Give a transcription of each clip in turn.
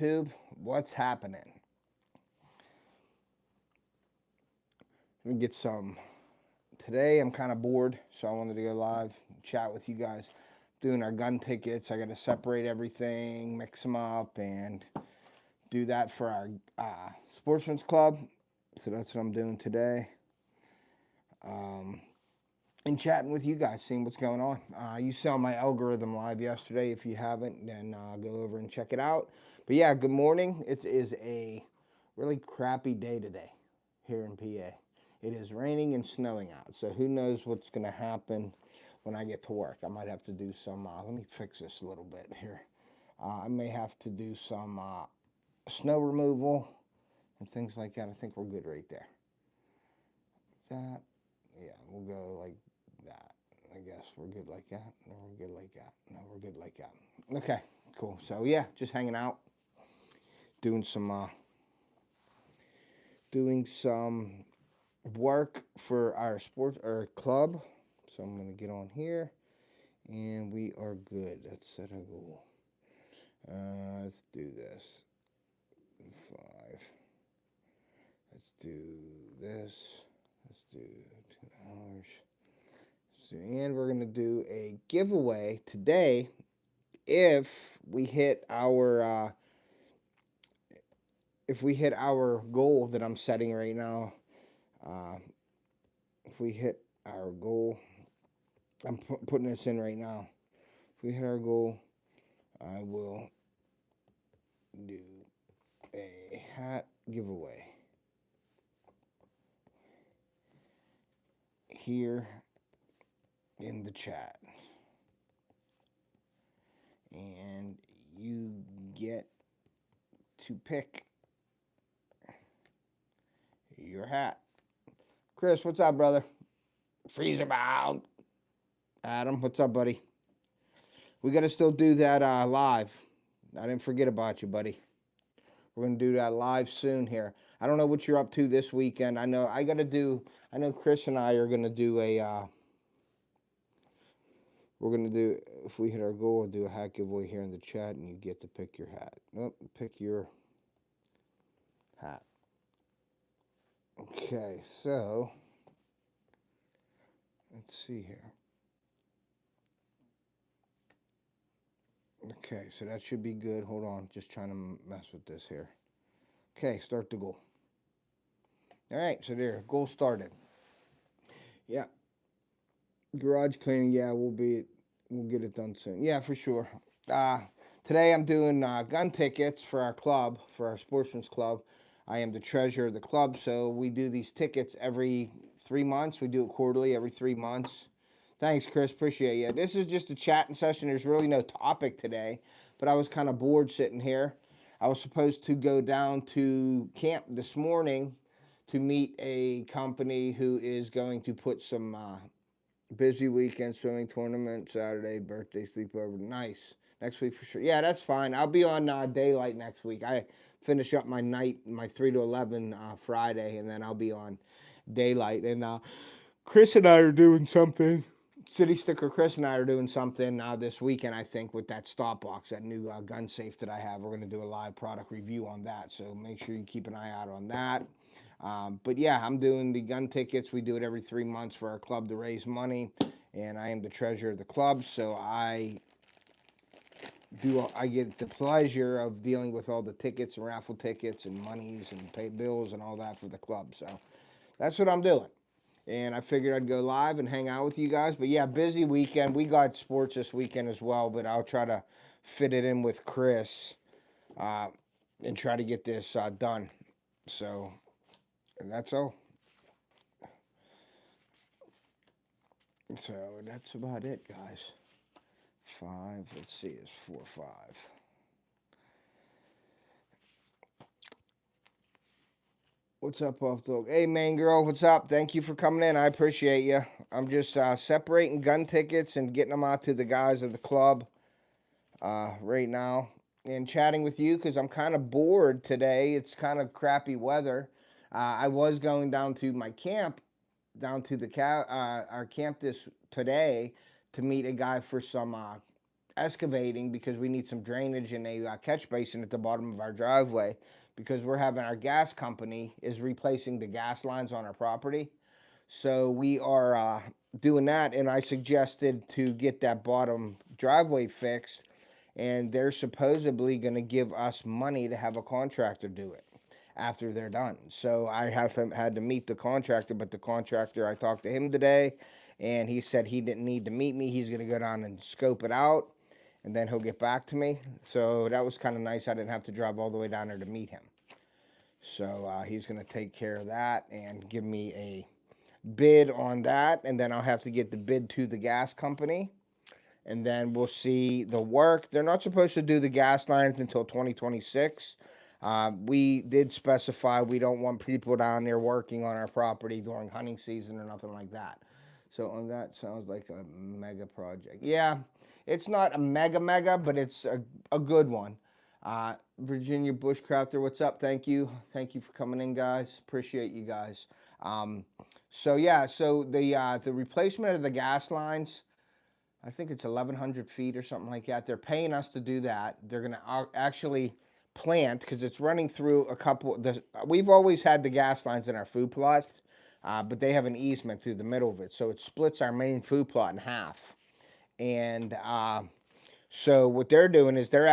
YouTube, what's happening? Let me get some. Today I'm kind of bored, so I wanted to go live, chat with you guys. Doing our gun tickets. I got to separate everything, mix them up, and do that for our sportsman's club. So that's what I'm doing today. And chatting with you guys, seeing what's going on. You saw my algorithm live yesterday. If you haven't, then go over and check it out. But yeah, good morning. It is a really crappy day today here in PA. It is raining and snowing out, so who knows what's going to happen when I get to work. I might have to do some, let me fix this a little bit here. I may have to do some snow removal and things like that. I think we're good right there. That, yeah, we'll go like that. I guess we're good like that. No, we're good like that. No, we're good like that. Okay, cool. So yeah, just hanging out, doing some work for our sports or club. So I'm gonna get on here, and we are good. Let's set a goal. Let's do this. 5. Let's do this. Let's do 2 hours. And we're going to do a giveaway today if we hit our goal that I'm setting right now. If we hit our goal, I'm putting this in right now. If we hit our goal, I will do a hat giveaway here in the chat, and you get to pick your hat. Chris, what's up, brother? Freezer bound. Adam, what's up, buddy? We got to still do that live. I didn't forget about you, buddy. We're going to do that live soon here. I don't know what you're up to this weekend. I know Chris and I are going to do a we're going to do, if we hit our goal, we'll do a hat giveaway here in the chat, and you get to pick your hat. Pick your hat. Okay, so let's see here. Okay, so that should be good. Hold on, just trying to mess with this here. Okay, start the goal. All right, so there, goal started. Yeah. Garage cleaning, yeah, we'll get it done soon. Yeah, for sure. Today I'm doing gun tickets for our club, for our sportsman's club. I am the treasurer of the club, so we do these tickets every 3 months. We do it quarterly, every 3 months. Thanks, Chris. Appreciate you. This is just a chatting session. There's really no topic today, but I was kind of bored sitting here. I was supposed to go down to camp this morning to meet a company who is going to put some busy weekend, swimming tournament, Saturday, birthday, sleepover. Nice. Next week for sure. Yeah, that's fine. I'll be on daylight next week. I finish up my 3 to 11 Friday, and then I'll be on daylight. And Chris and I are doing something. City Sticker Chris and I are doing something this weekend, I think, with that stop box, that new gun safe that I have. We're going to do a live product review on that, so make sure you keep an eye out on that. But yeah, I'm doing the gun tickets. We do it every 3 months for our club to raise money, and I am the treasurer of the club, so I get the pleasure of dealing with all the tickets and raffle tickets and monies and pay bills and all that for the club. So that's what I'm doing. And I figured I'd go live and hang out with you guys. But yeah, busy weekend. We got sports this weekend as well, but I'll try to fit it in with Chris and try to get this done. So, and that's all. So that's about it, guys. 5, let's see, it's 4, 5. What's up, Off Dog? Hey, main girl, what's up? Thank you for coming in. I appreciate you. I'm just separating gun tickets and getting them out to the guys of the club right now and chatting with you because I'm kind of bored today. It's kind of crappy weather. I was going down to my camp, down to our camp today to meet a guy for some excavating because we need some drainage in a catch basin at the bottom of our driveway, because we're having our gas company is replacing the gas lines on our property. So we are doing that, and I suggested to get that bottom driveway fixed, and they're supposedly going to give us money to have a contractor do it after they're done. So I had to meet the contractor, but the contractor, I talked to him today, and he said he didn't need to meet me. He's going to go down and scope it out, and then he'll get back to me. So that was kind of nice. I didn't have to drive all the way down there to meet him. So he's going to take care of that and give me a bid on that, and then I'll have to get the bid to the gas company, and then we'll see the work. They're not supposed to do the gas lines until 2026. We did specify we don't want people down there working on our property during hunting season or nothing like that. So on that, sounds like a mega project. Yeah, it's not a mega, but it's a good one. Virginia Bushcrafter, what's up? Thank you for coming in, guys. Appreciate you guys. So yeah, so the replacement of the gas lines, I think it's 1,100 feet or something like that. They're paying us to do that. They're going to actually plant, because it's running through a couple. We've always had the gas lines in our food plots, but they have an easement through the middle of it, so it splits our main food plot in half. And so what they're doing is they're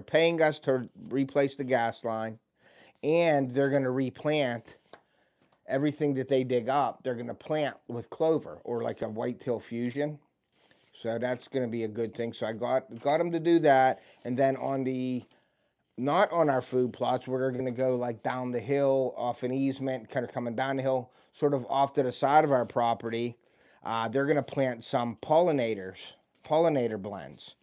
paying us to replace the gas line, and they're going to replant everything that they dig up. They're going to plant with clover or like a whitetail fusion. So that's going to be a good thing. So I got them to do that. And then not on our food plots, we're going to go like down the hill off an easement, kind of coming down the hill, sort of off to the side of our property. They're going to plant some pollinator blends,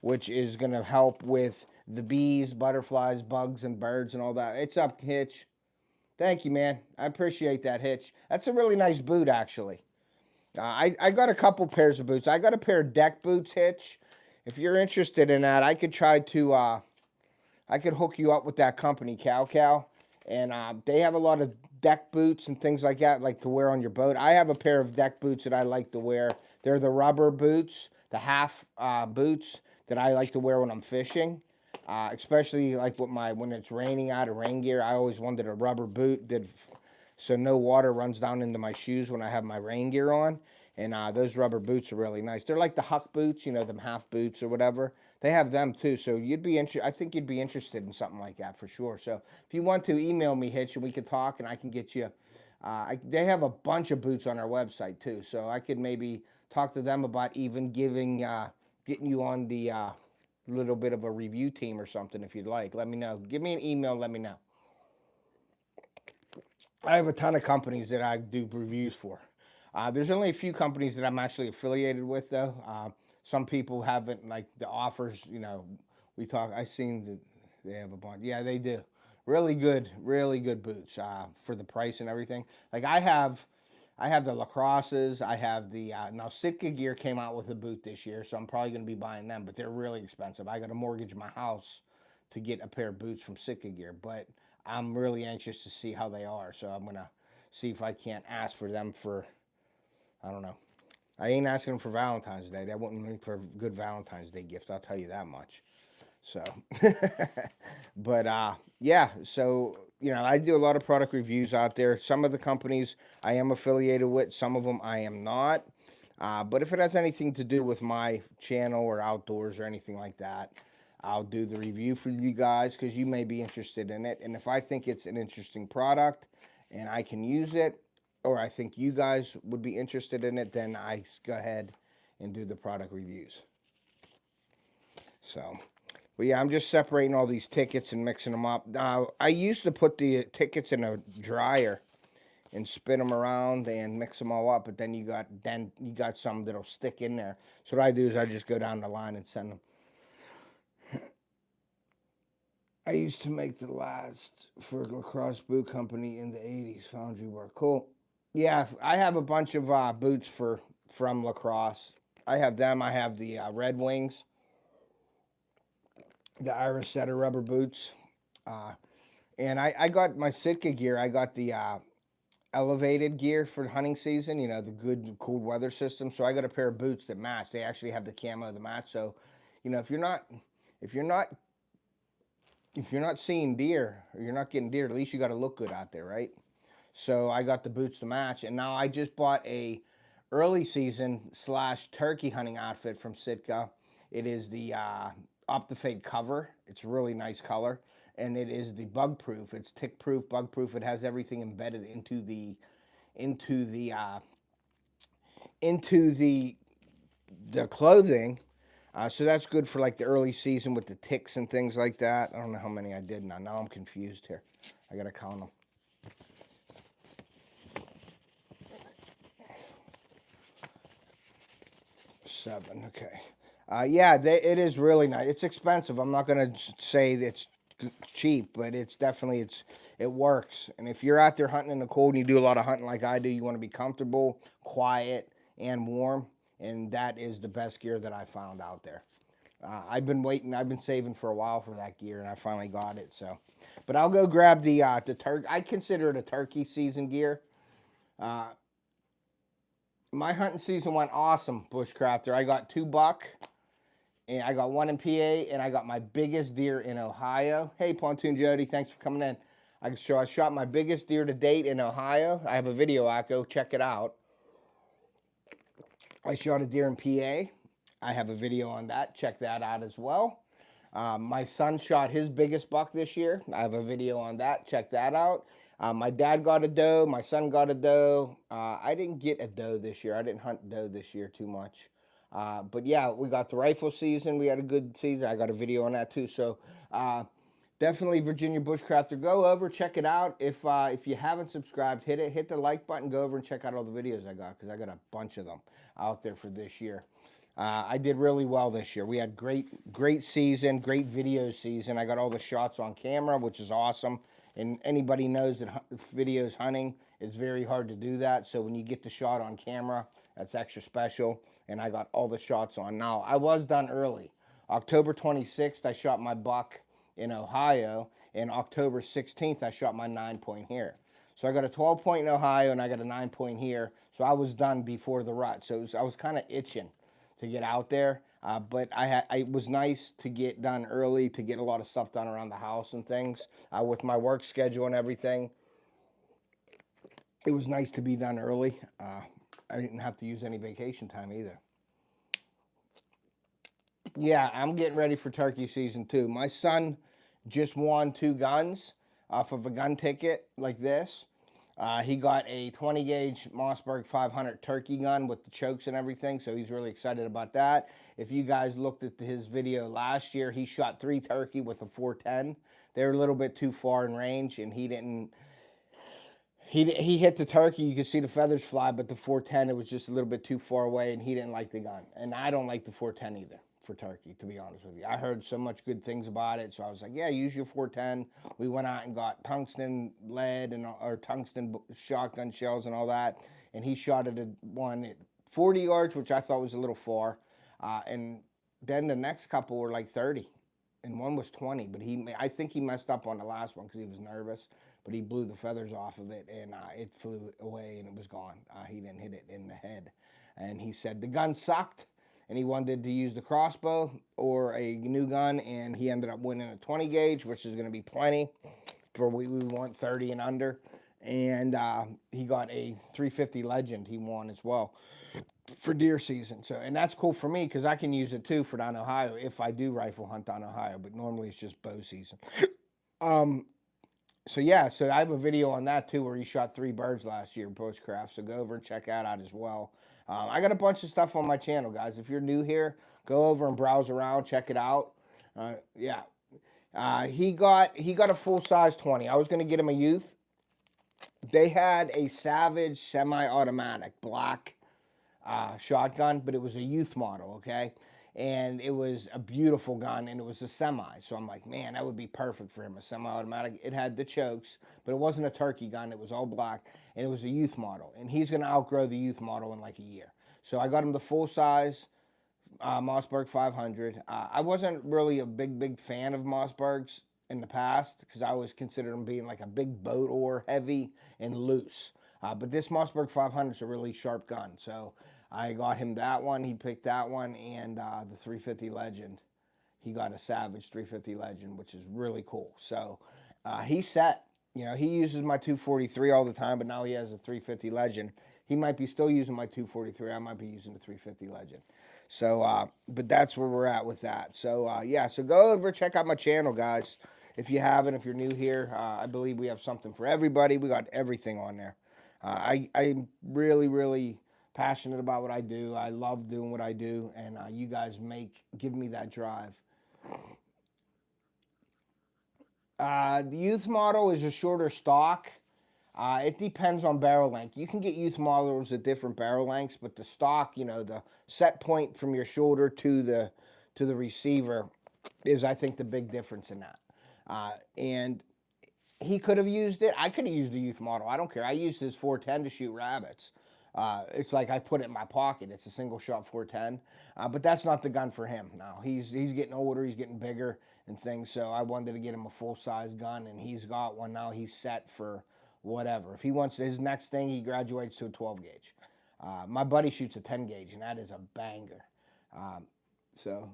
which is going to help with the bees, butterflies, bugs, and birds and all that. It's up, Hitch. Thank you, man. I appreciate that, Hitch. That's a really nice boot, actually. I got a couple pairs of boots. I got a pair of deck boots, Hitch. If you're interested in that, I could try to, I could hook you up with that company, Cow. And they have a lot of deck boots and things like that, like to wear on your boat. I have a pair of deck boots that I like to wear. They're the rubber boots, the half boots that I like to wear when I'm fishing. Especially like when it's raining out of rain gear. I always wanted a rubber boot so no water runs down into my shoes when I have my rain gear on. And those rubber boots are really nice. They're like the Huck boots, you know, them half boots or whatever. They have them too. So I think you'd be interested in something like that for sure. So if you want to, email me, Hitch, and we could talk, and I can get you. They have a bunch of boots on our website too. So I could maybe talk to them about even getting you on the little bit of a review team or something if you'd like. Let me know. Give me an email. Let me know. I have a ton of companies that I do reviews for. There's only a few companies that I'm actually affiliated with, though. Some people haven't, like the offers, you know, I've seen that they have a bunch. Yeah, they do. Really good boots for the price and everything. Like I have the Lacrosses. I have the, now Sitka Gear came out with a boot this year, so I'm probably going to be buying them, but they're really expensive. I got to mortgage my house to get a pair of boots from Sitka Gear, but I'm really anxious to see how they are, so I'm going to see if I can't ask for them for, I don't know. I ain't asking them for Valentine's Day. That wouldn't make for a good Valentine's Day gift, I'll tell you that much. So, but yeah, so, you know, I do a lot of product reviews out there. Some of the companies I am affiliated with, some of them I am not. But if it has anything to do with my channel or outdoors or anything like that, I'll do the review for you guys because you may be interested in it. And if I think it's an interesting product and I can use it, or I think you guys would be interested in it, then I go ahead and do the product reviews. So, but yeah, I'm just separating all these tickets and mixing them up. I used to put the tickets in a dryer and spin them around and mix them all up, but then you got some that'll stick in there. So what I do is I just go down the line and send them. I used to make the last for a lacrosse boot company in the 80s, foundry work. Cool. Yeah, I have a bunch of boots from Lacrosse. I have them. I have the Red Wings, the Iris Setter rubber boots. And I got my Sitka gear. I got the elevated gear for hunting season, you know, the good cold weather system. So I got a pair of boots that match. They actually have the camo that match. So, you know, if you're not seeing deer or you're not getting deer, at least you got to look good out there, right? So I got the boots to match, and now I just bought a early season / turkey hunting outfit from Sitka. It is the Up the Fade cover. It's a really nice color, and it is the bug proof. It's tick proof, bug proof. It has everything embedded into the clothing. So that's good for like the early season with the ticks and things like that. I don't know how many I did now. Now I'm confused here. I gotta count them. 7, okay. Yeah, it is really nice. It's expensive. I'm not gonna say it's cheap, but it's definitely it works. And if you're out there hunting in the cold and you do a lot of hunting like I do, you want to be comfortable, quiet, and warm. And that is the best gear that I found out there. I've been waiting. I've been saving for a while for that gear, and I finally got it. So, but I'll go grab the turkey. I consider it a turkey season gear. My hunting season went awesome, bushcrafter. I got 2 buck, and I got 1 in PA, and I got my biggest deer in Ohio. Hey, Pontoon Jody, thanks for coming in. I shot my biggest deer to date in Ohio. I have a video out. Go check it out. I shot a deer in PA. I have a video on that. Check that out as well. My son shot his biggest buck this year. I have a video on that. Check that out. My dad got a doe. My son got a doe. I didn't get a doe this year. I didn't hunt doe this year too much. But yeah, we got the rifle season. We had a good season. I got a video on that too. So definitely Virginia Bushcrafter. Go over, check it out. If you haven't subscribed, hit the like button. Go over and check out all the videos I got, because I got a bunch of them out there for this year. I did really well this year. We had great season, great video season. I got all the shots on camera, which is awesome. And anybody knows that videos hunting, it's very hard to do that. So when you get the shot on camera, that's extra special. And I got all the shots on. Now, I was done early. October 26th, I shot my buck in Ohio. And October 16th, I shot my 9-point here. So I got a 12-point in Ohio, and I got a 9-point here. So I was done before the rut. So I was kind of itching to get out there, but it was nice to get done early, to get a lot of stuff done around the house and things with my work schedule and everything. It was nice to be done early. I didn't have to use any vacation time either. Yeah, I'm getting ready for turkey season too. My son just won 2 guns off of a gun ticket like this. He got a 20 gauge Mossberg 500 turkey gun with the chokes and everything, so he's really excited about that. If you guys looked at his video last year, he shot 3 turkey with a 410. They were a little bit too far in range, and he hit the turkey. You could see the feathers fly, but the 410, it was just a little bit too far away, and he didn't like the gun. And I don't like the 410 either for turkey, to be honest with you. I heard so much good things about it, so I was like, yeah, use your 410. We went out and got tungsten lead or tungsten shotgun shells and all that, and he shot it at one at 40 yards, which I thought was a little far, and then the next couple were like 30, and one was 20, but I think he messed up on the last one because he was nervous, but he blew the feathers off of it, and it flew away, and it was gone. He didn't hit it in the head, and he said the gun sucked, and he wanted to use the crossbow or a new gun, and he ended up winning a 20 gauge, which is going to be plenty for we want 30 and under. And he got a 350 Legend he won as well for deer season. So, and that's cool for me because I can use it too for down Ohio if I do rifle hunt down Ohio, but normally it's just bow season. So yeah, so I have a video on that too where he shot 3 birds last year, bushcraft. So go over and check that out as well. I got a bunch of stuff on my channel, guys. If you're new here, go over and browse around, check it out. Yeah, he got a full size 20. I was gonna get him a youth. They had a Savage semi-automatic black shotgun, but it was a youth model, okay? And it was a beautiful gun, and it was a semi. So I'm like, man, that would be perfect for him, a semi-automatic. It had the chokes, but it wasn't a turkey gun. It was all black, and it was a youth model. And he's going to outgrow the youth model in like a year. So I got him the full-size Mossberg 500. I wasn't really a big fan of Mossbergs in the past because I always considered them being like a big boat oar, heavy and loose. But this Mossberg 500 is a really sharp gun. So I got him that one. He picked that one, and the 350 Legend. He got a Savage 350 Legend, which is really cool. So he's set. You know, he uses my 243 all the time, but now he has a 350 Legend. He might be still using my 243. I might be using the 350 Legend. So, but that's where we're at with that. So, yeah, so go over, check out my channel, guys. If you haven't, if you're new here, I believe we have something for everybody. We got everything on there. I'm really, really passionate about what I do. I love doing what I do, and you guys give me that drive. The youth model is a shorter stock. It depends on barrel length. You can get youth models at different barrel lengths, but the stock, you know, the set point from your shoulder to the receiver is, I think, the big difference in that. And he could have used it. I could have used the youth model. I don't care. I used his 410 to shoot rabbits. It's like I put it in my pocket. It's a single shot 410, but that's not the gun for him now. He's getting older, he's getting bigger and things, so I wanted to get him a full-size gun, and he's got one now. He's set for whatever. If he wants his next thing, he graduates to a 12 gauge. My buddy shoots a 10 gauge, and that is a banger. So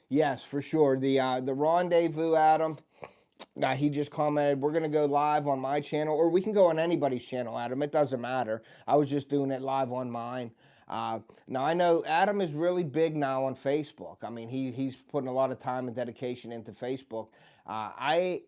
yes, for sure. The rendezvous, Adam. He just commented, we're going to go live on my channel, or we can go on anybody's channel, Adam. It doesn't matter. I was just doing it live on mine. Now, I know Adam is really big now on Facebook. I mean, he's putting a lot of time and dedication into Facebook. I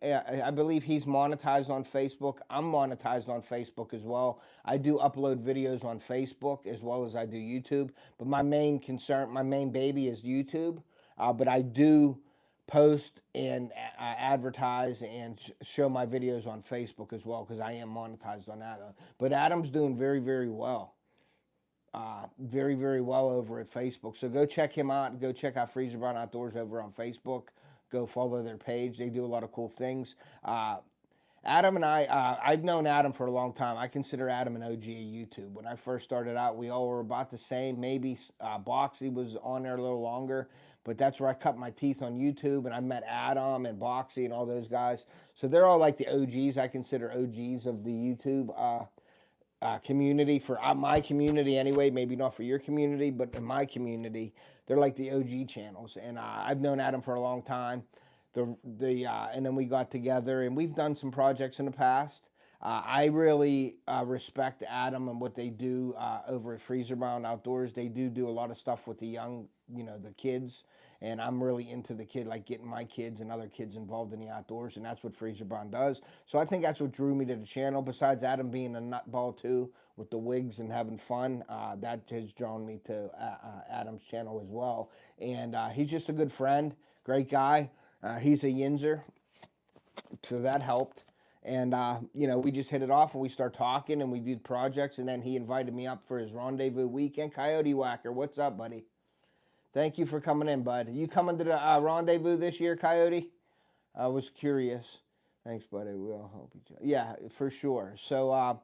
believe he's monetized on Facebook. I'm monetized on Facebook as well. I do upload videos on Facebook as well as I do YouTube. But my main concern, my main baby is YouTube. But I do post and advertise and show my videos on Facebook as well, because I am monetized on that. But Adam's doing very, very well. Very, very well over at Facebook. So go check him out. Go check out FishAngler Outdoors over on Facebook. Go follow their page. They do a lot of cool things. Adam and I've known Adam for a long time. I consider Adam an OG of YouTube. When I first started out, we all were about the same. Maybe Boxy was on there a little longer, but that's where I cut my teeth on YouTube, and I met Adam and Boxy and all those guys. So they're all like the OGs. I consider OGs of the YouTube community, for my community anyway. Maybe not for your community, but in my community, they're like the OG channels. And I've known Adam for a long time. And then we got together, and we've done some projects in the past. I really respect Adam and what they do over at FishAngler Outdoors. They do a lot of stuff with the young, you know, the kids. And I'm really into the kid, like getting my kids and other kids involved in the outdoors, and that's what FishAngler does. So I think that's what drew me to the channel, besides Adam being a nutball too, with the wigs and having fun. That has drawn me to Adam's channel as well. And he's just a good friend, great guy. He's a Yinzer, so that helped. And, you know, we just hit it off, and we start talking, and we did projects, and then he invited me up for his rendezvous weekend. Coyote Whacker, what's up, buddy? Thank you for coming in, bud. You coming to the rendezvous this year, Coyote? I was curious. Thanks, buddy. We'll help each other. Yeah, for sure. So,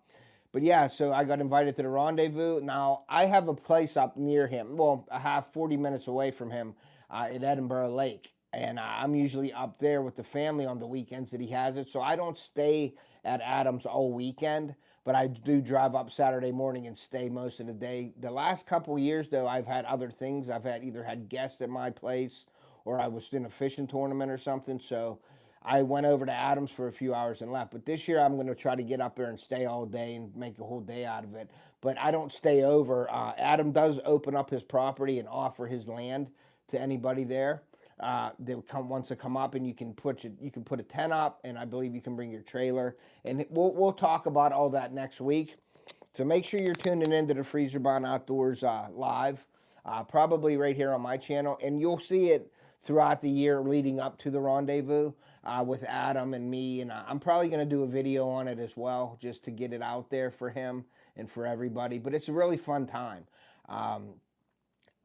but yeah, so I got invited to the rendezvous. Now, I have a place up near him. Well, 40 minutes away from him at Edinburgh Lake. And I'm usually up there with the family on the weekends that he has it. So I don't stay at Adam's all weekend, but I do drive up Saturday morning and stay most of the day. The last couple of years, though, I've had other things. I've either had guests at my place, or I was in a fishing tournament or something. So I went over to Adam's for a few hours and left. But this year I'm going to try to get up there and stay all day and make a whole day out of it. But I don't stay over. Adam does open up his property and offer his land to anybody there. They wants to come up, and you can put a tent up, and I believe you can bring your trailer, and we'll talk about all that next week. So make sure you're tuning into the FishAngler Outdoors live, probably right here on my channel, and you'll see it throughout the year leading up to the rendezvous with Adam and me, and I'm probably going to do a video on it as well, just to get it out there for him and for everybody. But it's a really fun time.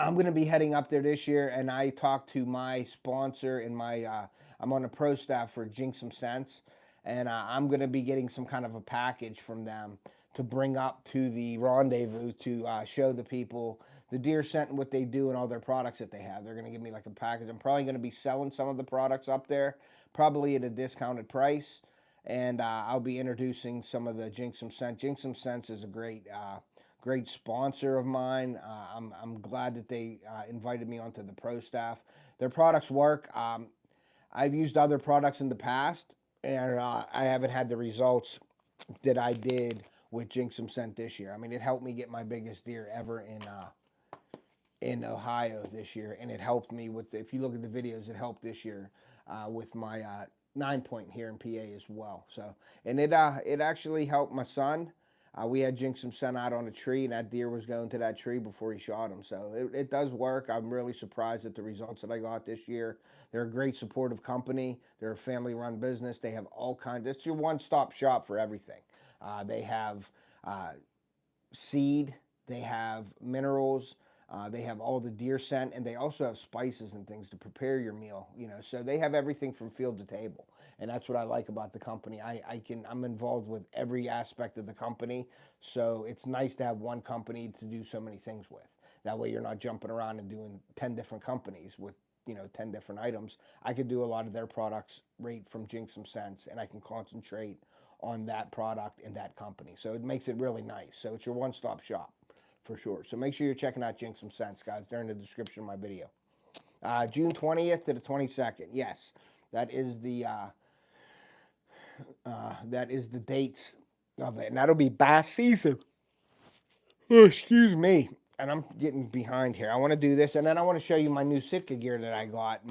I'm going to be heading up there this year, and I talked to my sponsor and I'm on the pro staff for Jinx Some Sense, and I'm going to be getting some kind of a package from them to bring up to the rendezvous to show the people the deer scent and what they do and all their products that they have. They're going to give me like a package. I'm probably going to be selling some of the products up there, probably at a discounted price. and I'll be introducing some of the Jinxum Scent. Jinxum Scent is a great sponsor of mine. I'm glad that they invited me onto the pro staff. Their products work. I've used other products in the past, and I haven't had the results that I did with Jinxum Scent this year. I mean, it helped me get my biggest deer ever in Ohio this year, and it helped me with, if you look at the videos, it helped this year with my 9-point here in PA as well. So, and it actually helped my son. We had Jinxum Scent out on a tree, and that deer was going to that tree before he shot him. So it does work. I'm really surprised at the results that I got this year. They're a great supportive company. They're a family-run business. They have all kinds. It's your one-stop shop for everything. They have seed. They have minerals. They have all the deer scent, and they also have spices and things to prepare your meal. You know, so they have everything from field to table, and that's what I like about the company. I'm involved with every aspect of the company, so it's nice to have one company to do so many things with. That way, you're not jumping around and doing 10 different companies with 10 different items. I could do a lot of their products right from Jinxum Scents, and I can concentrate on that product in that company. So it makes it really nice. So it's your one-stop shop for sure. So make sure you're checking out Jinxum Scents, guys. They're in the description of my video. June 20th to the 22nd. Yes, that is the dates of it, and that'll be bass season. Oh, excuse me. And I'm getting behind here. I want to do this, and then I want to show you my new Sitka gear that I got.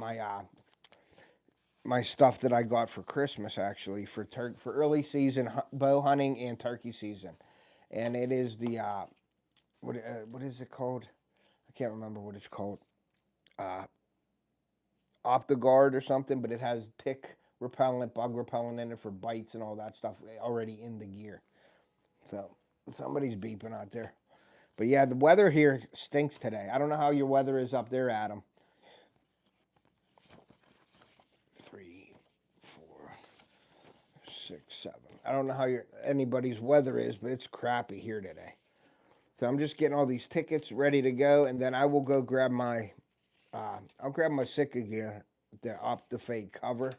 My stuff that I got for Christmas, actually, for early season bow hunting and turkey season. And it is the what is it called? I can't remember what it's called. Off the guard or something, but it has tick repellent, bug repellent in it for bites and all that stuff already in the gear. So somebody's beeping out there. But yeah, the weather here stinks today. I don't know how your weather is up there, Adam. 3, 4, 6, 7. I don't know how anybody's weather is, but it's crappy here today. So I'm just getting all these tickets ready to go, and then I will go grab my I'll grab my Sitka gear, the OFFTHEHOOKOUTDOORS cover,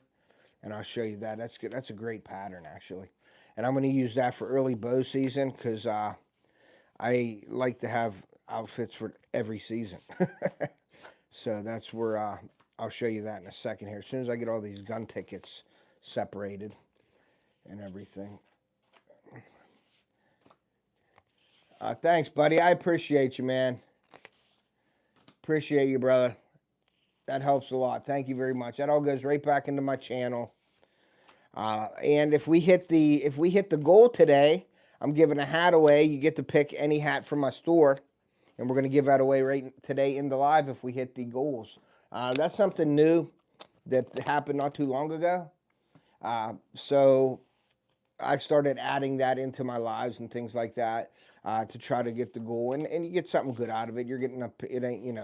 and I'll show you that. That's good. That's a great pattern, actually. And I'm going to use that for early bow season because I like to have outfits for every season. So that's where I'll show you that in a second here. As soon as I get all these gun tickets separated and everything. Thanks, buddy. I appreciate you, man. Appreciate you, brother. That helps a lot. Thank you very much. That all goes right back into my channel. And if we hit the goal today, I'm giving a hat away. You get to pick any hat from my store, and we're going to give that away right today in the live if we hit the goals. That's something new that happened not too long ago. So I started adding that into my lives and things like that to try to get the goal, and you get something good out of it. You're getting it ain't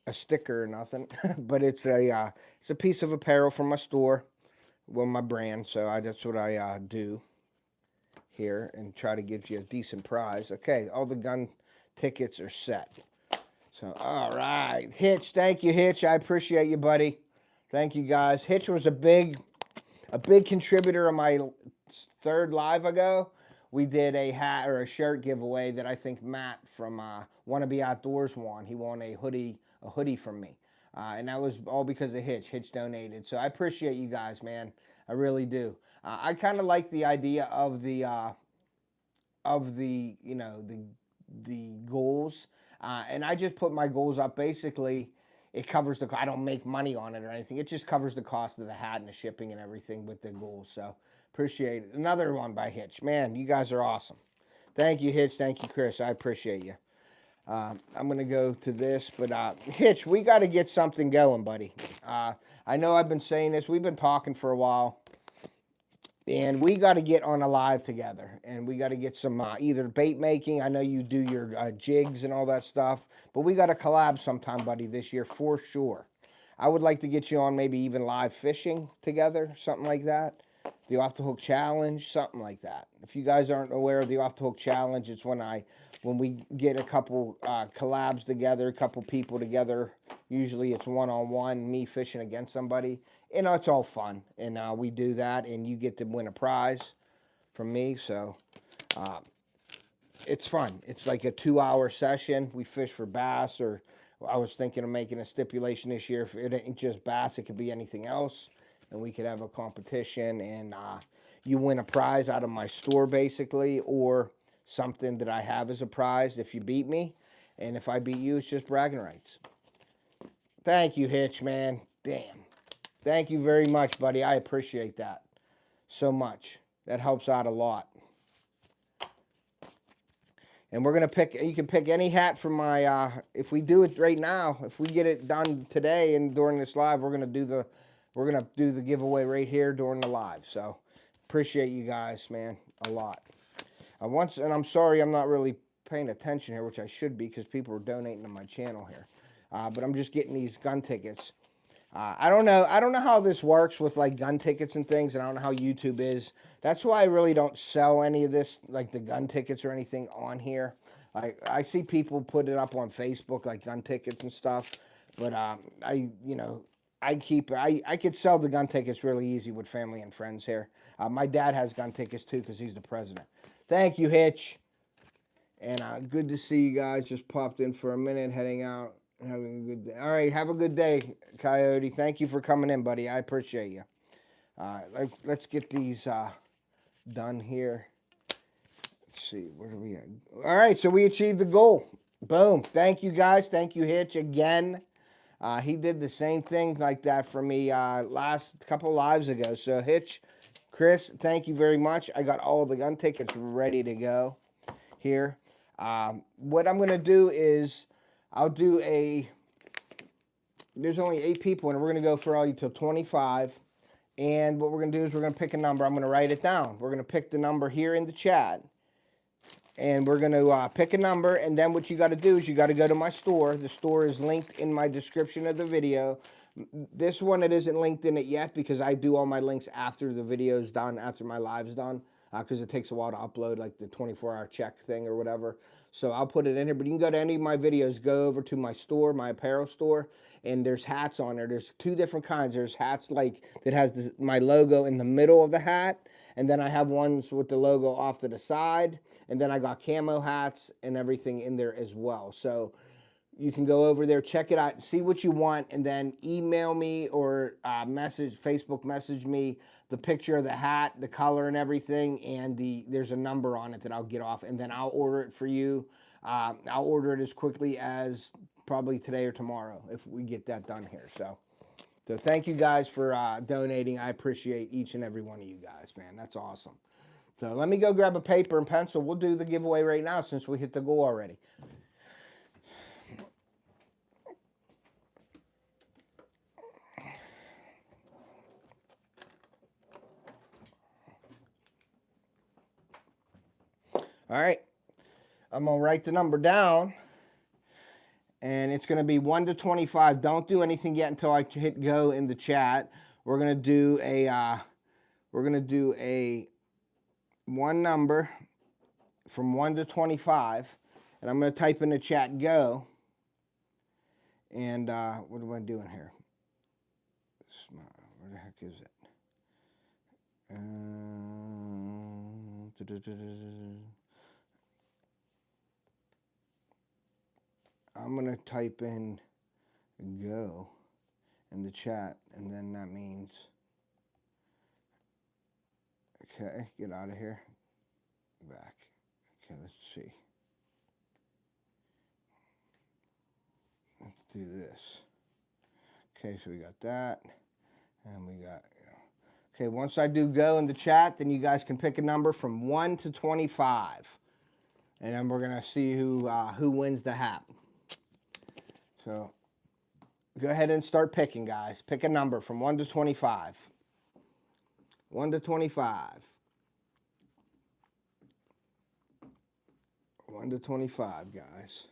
a sticker or nothing, but it's a piece of apparel from my store, well, my brand. So that's what I do here, and try to give you a decent prize. Okay, all the gun tickets are set. So all right, Hitch, thank you, Hitch. I appreciate you, buddy. Thank you, guys. Hitch was a big contributor on my third live ago. We did a hat or a shirt giveaway that I think Matt from Wannabe Outdoors won. He won a hoodie from me. And that was all because of Hitch. Hitch donated. So I appreciate you guys, man. I really do. I kind of like the idea of the goals. And I just put my goals up. Basically, it covers I don't make money on it or anything. It just covers the cost of the hat and the shipping and everything with the goals. So appreciate it. Another one by Hitch. Man, you guys are awesome. Thank you, Hitch. Thank you, Chris. I appreciate you. I'm going to go to this, but Hitch, we got to get something going, buddy. I know I've been saying this. We've been talking for a while, and we got to get on a live together, and we got to get some either bait making. I know you do your jigs and all that stuff, but we got to collab sometime, buddy, this year for sure. I would like to get you on maybe even live fishing together, something like that. The Off the Hook Challenge, something like that. If you guys aren't aware of the Off the Hook Challenge, it's when we get a couple collabs together, a couple people together Usually it's one-on-one, me fishing against somebody. You know, it's all fun. And we do that, and you get to win a prize from me. So it's fun. It's like a 2-hour session. We fish for bass, or I was thinking of making a stipulation this year. If it ain't just bass, it could be anything else. And we could have a competition, and you win a prize out of my store, basically, or something that I have as a prize if you beat me. And if I beat you, it's just bragging rights. Thank you, Hitch, man. Damn. Thank you very much, buddy. I appreciate that so much. That helps out a lot. And we're going to pick, you can pick any hat from my, if we do it right now, if we get it done today and during this live, we're going to do the giveaway right here during the live. So appreciate you guys, man, a lot. And I'm sorry I'm not really paying attention here, which I should be because people are donating to my channel here. But I'm just getting these gun tickets. I don't know how this works with like gun tickets and things, and I don't know how YouTube is. That's why I really don't sell any of this, like the gun tickets or anything on here. I see people put it up on Facebook, like gun tickets and stuff, but I could sell the gun tickets really easy with family and friends here. My dad has gun tickets too because he's the president. Thank you, Hitch. And good to see you guys. Just popped in for a minute, heading out. Having a good day. All right, have a good day, Coyote. Thank you for coming in, buddy. I appreciate you. Let's get these done here. Let's see, where are we at? All right, so we achieved the goal. Boom. Thank you, guys. Thank you, Hitch, again. He did the same thing like that for me last couple lives ago. So, Hitch, Chris, thank you very much. I got all of the gun tickets ready to go here. What I'm going to do is I'll do there's only 8 people, and we're going to go for all you till 25. And what we're going to do is we're going to pick a number. I'm going to write it down. We're going to pick the number here in the chat. And we're going to pick a number, and then what you got to do is you got to go to my store. The store is linked in my description of the video. This one, it isn't linked in it yet because I do all my links after the video's done, after my live's done, because it takes a while to upload, like the 24-hour check thing or whatever. So I'll put it in here, but you can go to any of my videos, go over to my store, my apparel store, and there's hats on there. There's 2 different kinds. There's hats like that has my logo in the middle of the hat, and then I have ones with the logo off to the side, and then I got camo hats and everything in there as well. So you can go over there, check it out, see what you want, and then email me or Facebook message me the picture of the hat, the color and everything, and there's a number on it that I'll get off, and then I'll order it for you. I'll order it as quickly as probably today or tomorrow if we get that done here. So thank you guys for donating. I appreciate each and every one of you guys, man. That's awesome. So let me go grab a paper and pencil. We'll do the giveaway right now since we hit the goal already. All right, I'm going to write the number down, and it's going to be 1 to 25. Don't do anything yet until I hit go in the chat. We're going to do a one number from 1 to 25, and I'm going to type in the chat go. And what am I doing here? Where the heck is it? I'm going to type in go in the chat, and then that means, okay, get out of here, back. Okay, let's see. Let's do this. Okay, so we got that, and we got, okay, once I do go in the chat, then you guys can pick a number from 1 to 25. And then we're going to see who wins the hat. So go ahead and start picking, guys. Pick a number from 1 to 25. 1 to 25. 1 to 25, guys.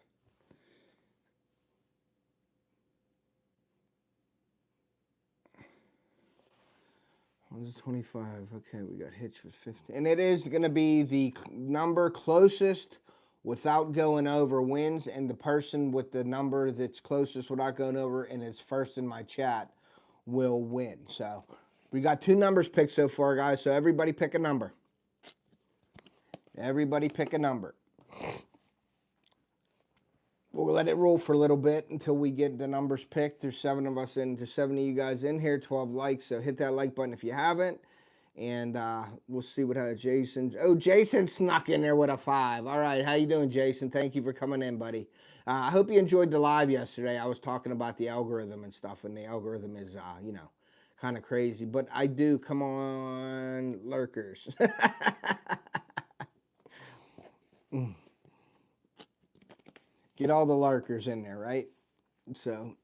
One to 25. Okay, we got Hitch with 15. And it is going to be the number closest without going over wins, and the person with the number that's closest without going over and is first in my chat will win. So we got 2 numbers picked so far, guys. So everybody pick a number. Everybody pick a number. We'll let it roll for a little bit until we get the numbers picked. There's 7 of us in. There's 7 of you guys in here, 12 likes. So hit that like button if you haven't. And we'll see what Jason. Oh, Jason snuck in there with a 5. All right, how you doing, Jason? Thank you for coming in, buddy. I hope you enjoyed the live yesterday. I was talking about the algorithm and stuff, and the algorithm is, you know, kind of crazy. But I do. Come on, lurkers. Get all the lurkers in there, right? So.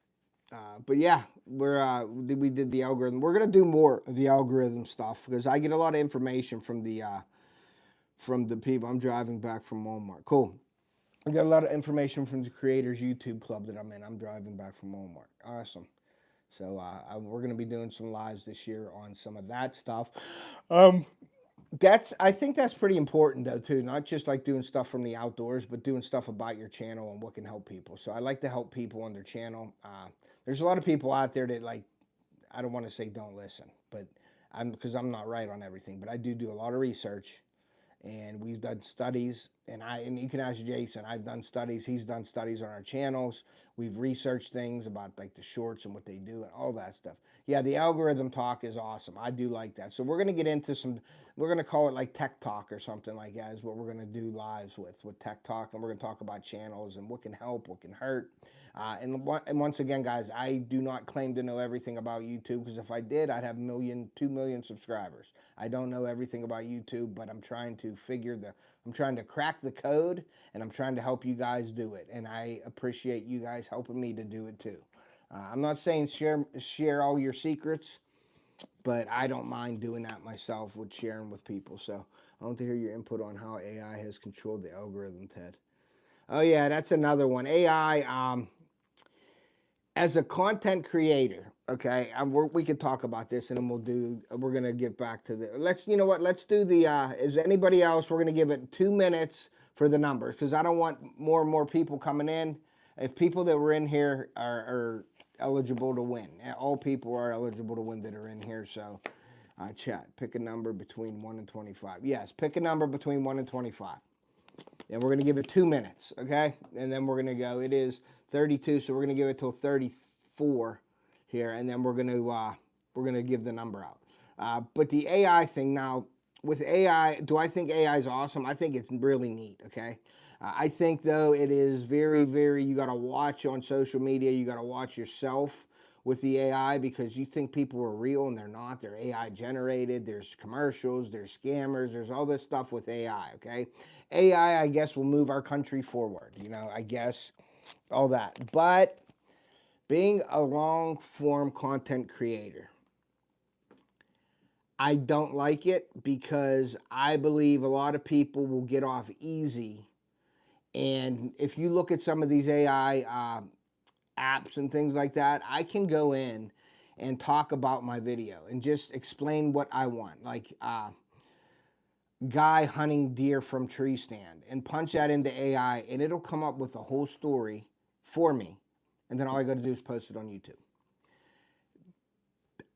But yeah, we did the algorithm. We're gonna do more of the algorithm stuff because I get a lot of information from the people. I'm driving back from Walmart. Cool. I got a lot of information from the creators YouTube club that I'm in. I'm driving back from Walmart. Awesome. So we're gonna be doing some lives this year on some of that stuff. I think that's pretty important though too. Not just like doing stuff from the outdoors, but doing stuff about your channel and what can help people. So I like to help people on their channel. There's a lot of people out there that, like, I don't want to say don't listen, but because I'm not right on everything, but I do a lot of research, and we've done studies, and you can ask Jason. I've done studies. He's done studies on our channels. We've researched things about like the shorts and what they do and all that stuff. Yeah, the algorithm talk is awesome. I do like that. So we're gonna get into we're gonna call it like tech talk or something like that is what we're gonna do lives with tech talk, and we're gonna talk about channels and what can help, what can hurt. And once again, guys, I do not claim to know everything about YouTube, because if I did, I'd have 2 million subscribers. I don't know everything about YouTube, but I'm trying to I'm trying to crack the code, and I'm trying to help you guys do it. And I appreciate you guys helping me to do it too. I'm not saying share all your secrets, but I don't mind doing that myself with sharing with people. So I want to hear your input on how AI has controlled the algorithm, Ted. Oh yeah, that's another one. AI, as a content creator, okay, we could talk about this, and then we're going to get back to you know what, let's do is anybody else, we're going to give it 2 minutes for the numbers, because I don't want more and more people coming in. If people that were in here are eligible to win, all people are eligible to win that are in here, so chat, pick a number between 1 and 25. Yes, pick a number between 1 and 25. And we're going to give it 2 minutes, okay? And then we're going to go. It is 32, so we're going to give it till 34 here, and then we're going to give the number out. But the AI thing now, with AI, do I think AI is awesome? I think it's really neat, okay? I think, though, it is very, very, you got to watch on social media. You got to watch yourself with the AI, because you think people are real and they're not. They're AI generated. There's commercials. There's scammers. There's all this stuff with AI, okay? AI, I guess, will move our country forward, you know, I guess, all that. But being a long-form content creator, I don't like it, because I believe a lot of people will get off easy. And if you look at some of these AI apps and things like that, I can go in and talk about my video and just explain what I want. Like, guy hunting deer from tree stand, and punch that into AI, and it'll come up with a whole story for me, and then all I got to do is post it on YouTube.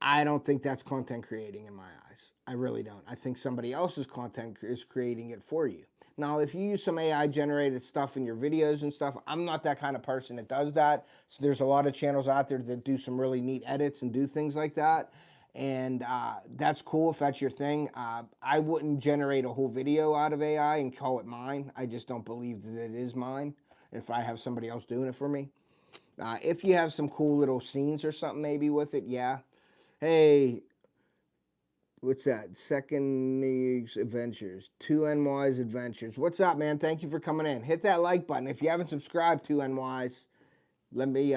I don't think that's content creating in my eyes. I really don't. I think somebody else's content is creating it for you. Now, if you use some AI generated stuff in your videos and stuff, I'm not that kind of person that does that. So there's a lot of channels out there that do some really neat edits and do things like that. And that's cool if that's your thing. I wouldn't generate a whole video out of AI and call it mine. I just don't believe that it is mine if I have somebody else doing it for me. If you have some cool little scenes or something maybe with it, yeah. Hey, what's that? Second League's Adventures. 2NY's Adventures. What's up, man? Thank you for coming in. Hit that like button. If you haven't subscribed to NY's, let me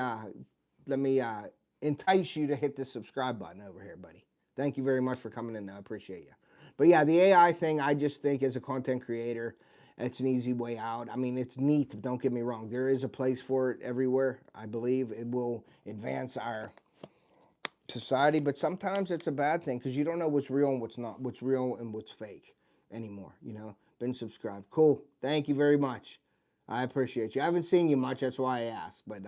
entice you to hit the subscribe button over here, buddy. Thank you very much for coming in. I appreciate you. But yeah, the AI thing, I just think as a content creator, it's an easy way out. I mean, it's neat. Don't get me wrong. There is a place for it everywhere. I believe it will advance our society, but sometimes it's a bad thing, because you don't know what's real and what's not, what's real and what's fake anymore, you know. Been subscribed. Cool. Thank you very much. I appreciate you. I haven't seen you much, that's why I asked, but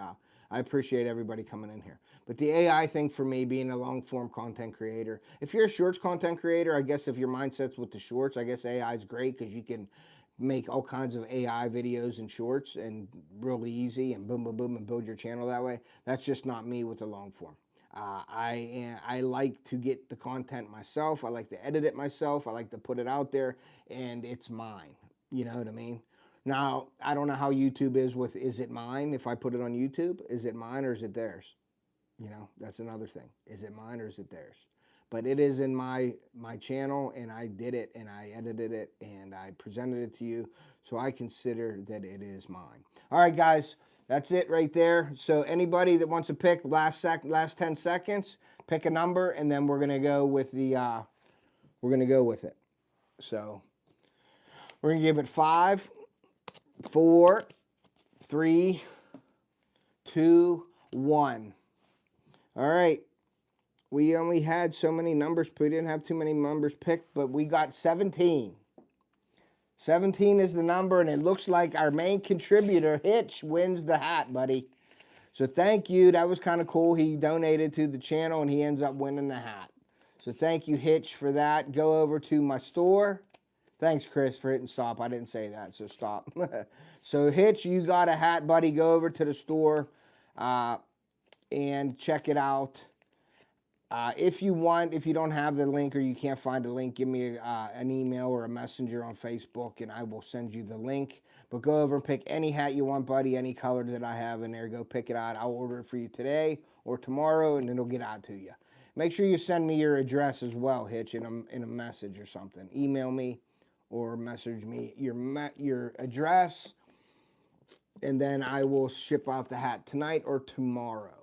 I appreciate everybody coming in here. But the AI thing for me, being a long-form content creator, if you're a shorts content creator, I guess if your mindset's with the shorts, I guess AI is great because you can make all kinds of AI videos and shorts and really easy and boom, boom, boom, and build your channel that way. That's just not me with the long form. I like to get the content myself. I like to edit it myself. I like to put it out there, and it's mine. You know what I mean? Now, I don't know how YouTube is with, is it mine? If I put it on YouTube, is it mine or is it theirs? You know, that's another thing. Is it mine or is it theirs? But it is in my channel, and I did it, and I edited it, and I presented it to you, so I consider that it is mine. All right, guys, that's it right there. So anybody that wants to pick last 10 seconds, pick a number, and then we're gonna go with the it. So we're gonna give it 5, 4, 3, 2, 1. All right. We only had so many numbers. We didn't have too many numbers picked, but we got 17. 17 is the number, and it looks like our main contributor, Hitch, wins the hat, buddy. So thank you. That was kind of cool. He donated to the channel, and he ends up winning the hat. So thank you, Hitch, for that. Go over to my store. Thanks, Chris, for hitting stop. I didn't say that, so stop. So, Hitch, you got a hat, buddy. Go over to the store and check it out. If you want, if you don't have the link or you can't find the link, give me an email or a messenger on Facebook, and I will send you the link. But go over and pick any hat you want, buddy, any color that I have in there. Go pick it out. I'll order it for you today or tomorrow, and it'll get out to you. Make sure you send me your address as well, Hitch, in a message or something. Email me or message me your address, and then I will ship out the hat tonight or tomorrow.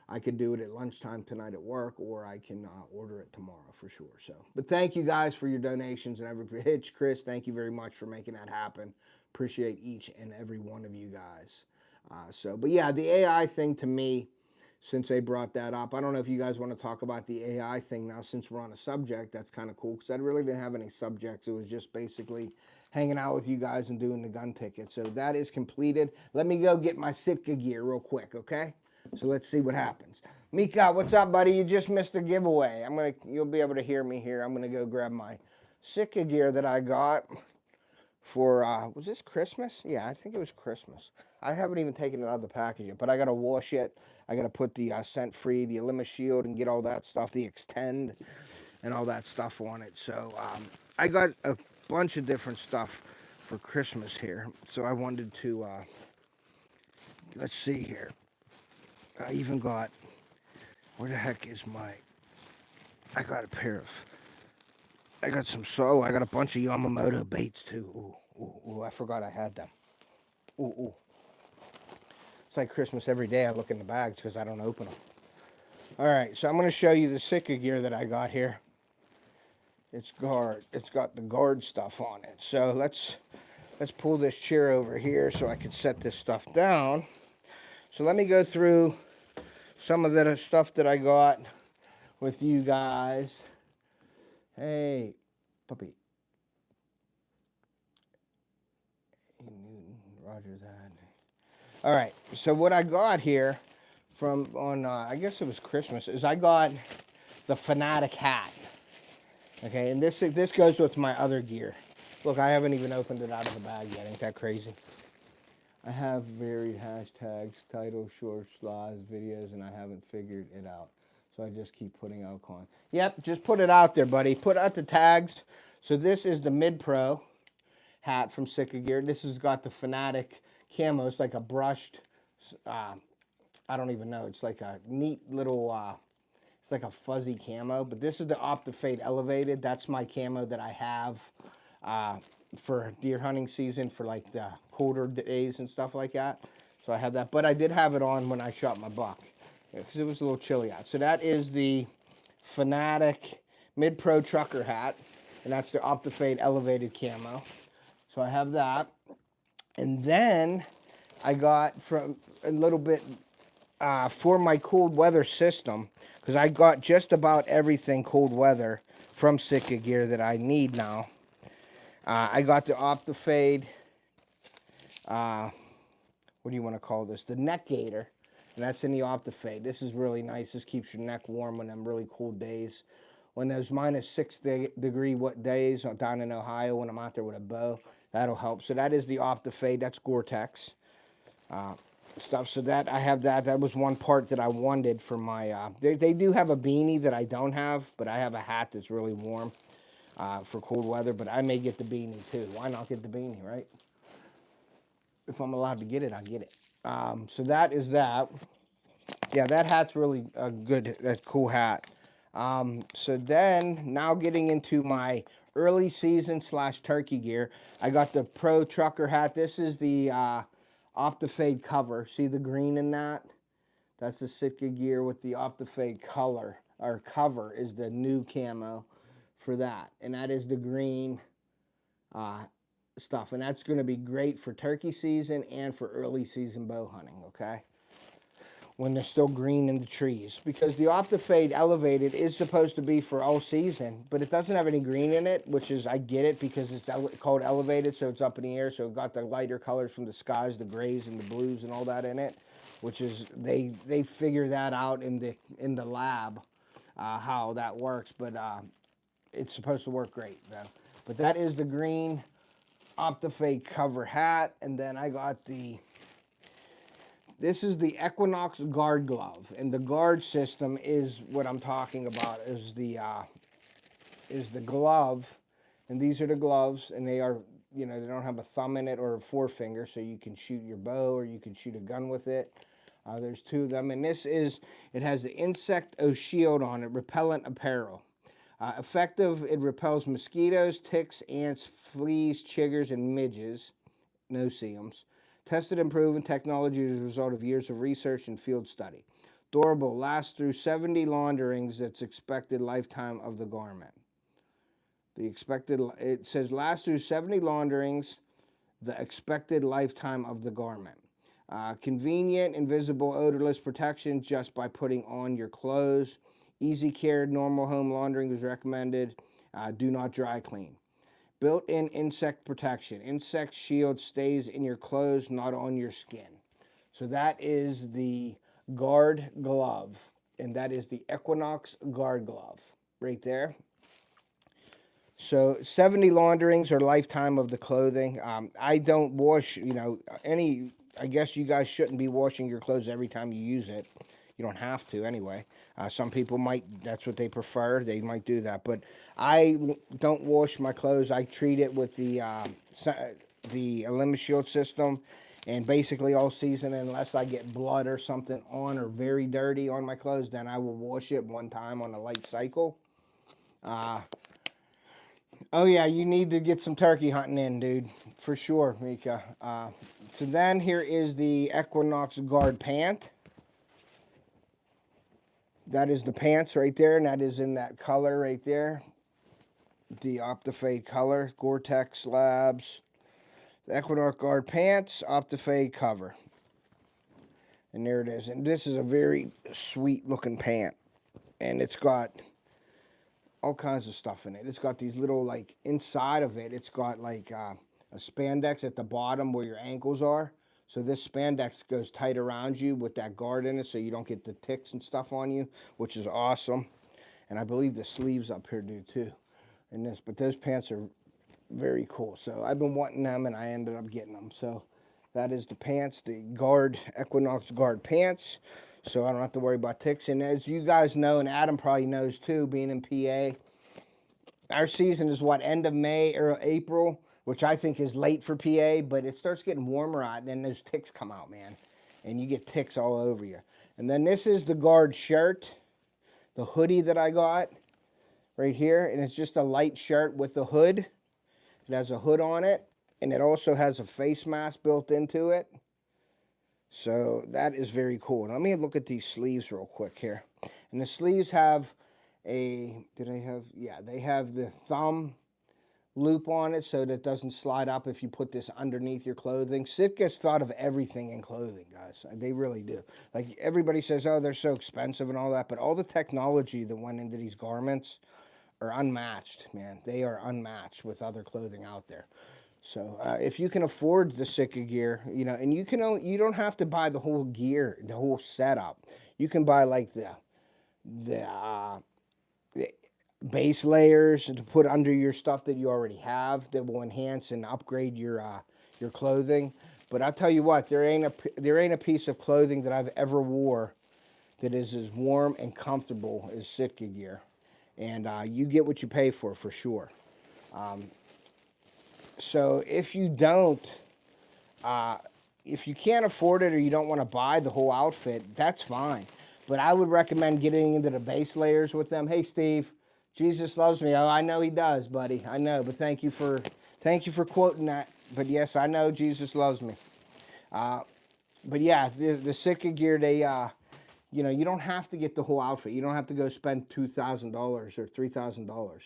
I could do it at lunchtime tonight at work, or I can order it tomorrow for sure. So, but thank you guys for your donations and every Hitch, Chris, thank you very much for making that happen. Appreciate each and every one of you guys. But yeah, the AI thing to me, since they brought that up, I don't know if you guys want to talk about the AI thing now since we're on a subject. That's kind of cool because I really didn't have any subjects. It was just basically hanging out with you guys and doing the gun ticket. So that is completed. Let me go get my Sitka gear real quick, okay? So let's see what happens. Mika, what's up, buddy? You just missed a giveaway. You'll be able to hear me here. I'm gonna go grab my Sitka gear that I got for was this Christmas? Yeah, I think it was Christmas. I haven't even taken it out of the package yet, but I gotta wash it. I gotta put the scent free, the Elima Shield, and get all that stuff, the Extend, and all that stuff on it. So I got a bunch of different stuff for Christmas here. So I wanted to let's see here. I even got, where the heck is I got a pair of, I got a bunch of Yamamoto baits too. Ooh, I forgot I had them. Ooh. It's like Christmas every day. I look in the bags because I don't open them. All right, so I'm going to show you the Sitka gear that I got here. It's got the guard stuff on it. So let's pull this chair over here so I can set this stuff down. So let me go through some of the stuff that I got with you guys. Hey, puppy. Roger that. All right, so what I got here from I guess it was Christmas, is I got the Fanatic hat. Okay, and this goes with my other gear. Look, I haven't even opened it out of the bag yet. Ain't that crazy? I have varied hashtags, titles, shorts, lives, videos, and I haven't figured it out. So I just keep putting out content. Yep, just put it out there, buddy. Put out the tags. So this is the Mid-Pro hat from Sitka Gear. This has got the Fanatic camo. It's like a brushed, I don't even know. It's like a neat little, it's like a fuzzy camo. But this is the OFFTHEHOOKOUTDOORS Elevated. That's my camo that I have for deer hunting season, for like the colder days and stuff like that. So I have that, but I did have it on when I shot my buck because it was a little chilly out. So that is the Fanatic Mid-Pro Trucker hat, and that's the OFFTHEHOOKOUTDOORS Elevated camo. So I have that, and then I got from a little bit for my cold weather system, because I got just about everything cold weather from Sitka Gear that I need now. I got the OFFTHEHOOKOUTDOORS what do you want to call this? The neck gaiter, and that's in the OFFTHEHOOKOUTDOORS. This is really nice. This keeps your neck warm on them really cool days. When those -6 degree days down in Ohio, when I'm out there with a bow, that'll help. So that is the OFFTHEHOOKOUTDOORS. That's Gore-Tex stuff. So that I have that. That was one part that I wanted for my. They do have a beanie that I don't have, but I have a hat that's really warm for cold weather. But I may get the beanie too. Why not get the beanie, right? If I'm allowed to get it, I'll get it. So that is that. Yeah, that hat's really good. That cool hat. So then, now getting into my early season / turkey gear, I got the Pro Trucker hat. This is the OFFTHEHOOKOUTDOORS cover. See the green in that? That's the Sitka gear with the OFFTHEHOOKOUTDOORS color, or cover is the new camo for that. And that is the green stuff. And that's going to be great for turkey season and for early season bow hunting, okay? When they're still green in the trees. Because the OFFTHEHOOKOUTDOORS Elevated is supposed to be for all season, but it doesn't have any green in it, which is, I get it, because it's called Elevated, so it's up in the air, so it got the lighter colors from the skies, the grays and the blues and all that in it, which is, they figure that out in the lab, how that works, but it's supposed to work great, though. But that is the green OFFTHEHOOKOUTDOORS cover hat, and then I got this is the Equinox guard glove, and the guard system is what I'm talking about. Is the glove, and these are the gloves, and they are, you know, they don't have a thumb in it or a forefinger, so you can shoot your bow or you can shoot a gun with it. There's 2 of them, and this is, it has the Insect Shield on it, repellent apparel. Effective, it repels mosquitoes, ticks, ants, fleas, chiggers, and midges, no-see-ums. Tested and proven technology is a result of years of research and field study. Durable, lasts through 70 launderings. That's expected lifetime of the garment. It says lasts through 70 launderings, the expected lifetime of the garment. Convenient, invisible, odorless protection just by putting on your clothes. Easy care, normal home laundering is recommended. Do not dry clean. Built-in insect protection. Insect shield stays in your clothes, not on your skin. So that is the guard glove, and that is the Equinox guard glove right there. So 70 launderings or lifetime of the clothing. I don't wash, you know, I guess you guys shouldn't be washing your clothes every time you use it. You don't have to anyway. Some people might, that's what they prefer. They might do that. But I don't wash my clothes. I treat it with the Element Shield system. And basically all season, unless I get blood or something on or very dirty on my clothes, then I will wash it one time on a light cycle. Oh yeah, you need to get some turkey hunting in, dude. For sure, Mika. So then here is the Equinox guard pant. That is the pants right there, and that is in that color right there. The OFFTHEHOOKOUTDOORS color, Gore-Tex Labs. The Equinox guard pants, OFFTHEHOOKOUTDOORS cover. And there it is. And this is a very sweet looking pant. And it's got all kinds of stuff in it. It's got these little, like, inside of it, it's got like a spandex at the bottom where your ankles are. So this spandex goes tight around you with that guard in it so you don't get the ticks and stuff on you, which is awesome. And I believe the sleeves up here do too. In this, but those pants are very cool. So I've been wanting them and I ended up getting them. So that is the pants, the guard, Equinox guard pants. So I don't have to worry about ticks. And as you guys know, and Adam probably knows too, being in PA, our season is what, end of May or April, which I think is late for PA, but it starts getting warmer out, and then those ticks come out, man. And you get ticks all over you. And then this is the guard shirt, the hoodie that I got right here. And it's just a light shirt with a hood. It has a hood on it, and it also has a face mask built into it. So that is very cool. Now, let me look at these sleeves real quick here. And the sleeves have they have the thumb loop on it so that it doesn't slide up if you put this underneath your clothing. Sitka's thought of everything in clothing, guys. They really do. Like, everybody says, oh, they're so expensive and all that, but all the technology that went into these garments are unmatched, man. They are unmatched with other clothing out there. So if you can afford the Sitka gear, you know, and you don't have to buy the whole gear, the whole setup. You can buy like the, the base layers to put under your stuff that you already have that will enhance and upgrade your clothing. But I'll tell you what, there ain't a piece of clothing that I've ever wore that is as warm and comfortable as Sitka gear, and you get what you pay for sure. So if you don't, if you can't afford it or you don't want to buy the whole outfit, that's fine. But I would recommend getting into the base layers with them. Hey, Steve, Jesus loves me. Oh, I know he does, buddy. I know, but thank you for quoting that. But yes, I know Jesus loves me. But yeah, the Sitka gear, they, you know, you don't have to get the whole outfit. You don't have to go spend $2,000 or $3,000.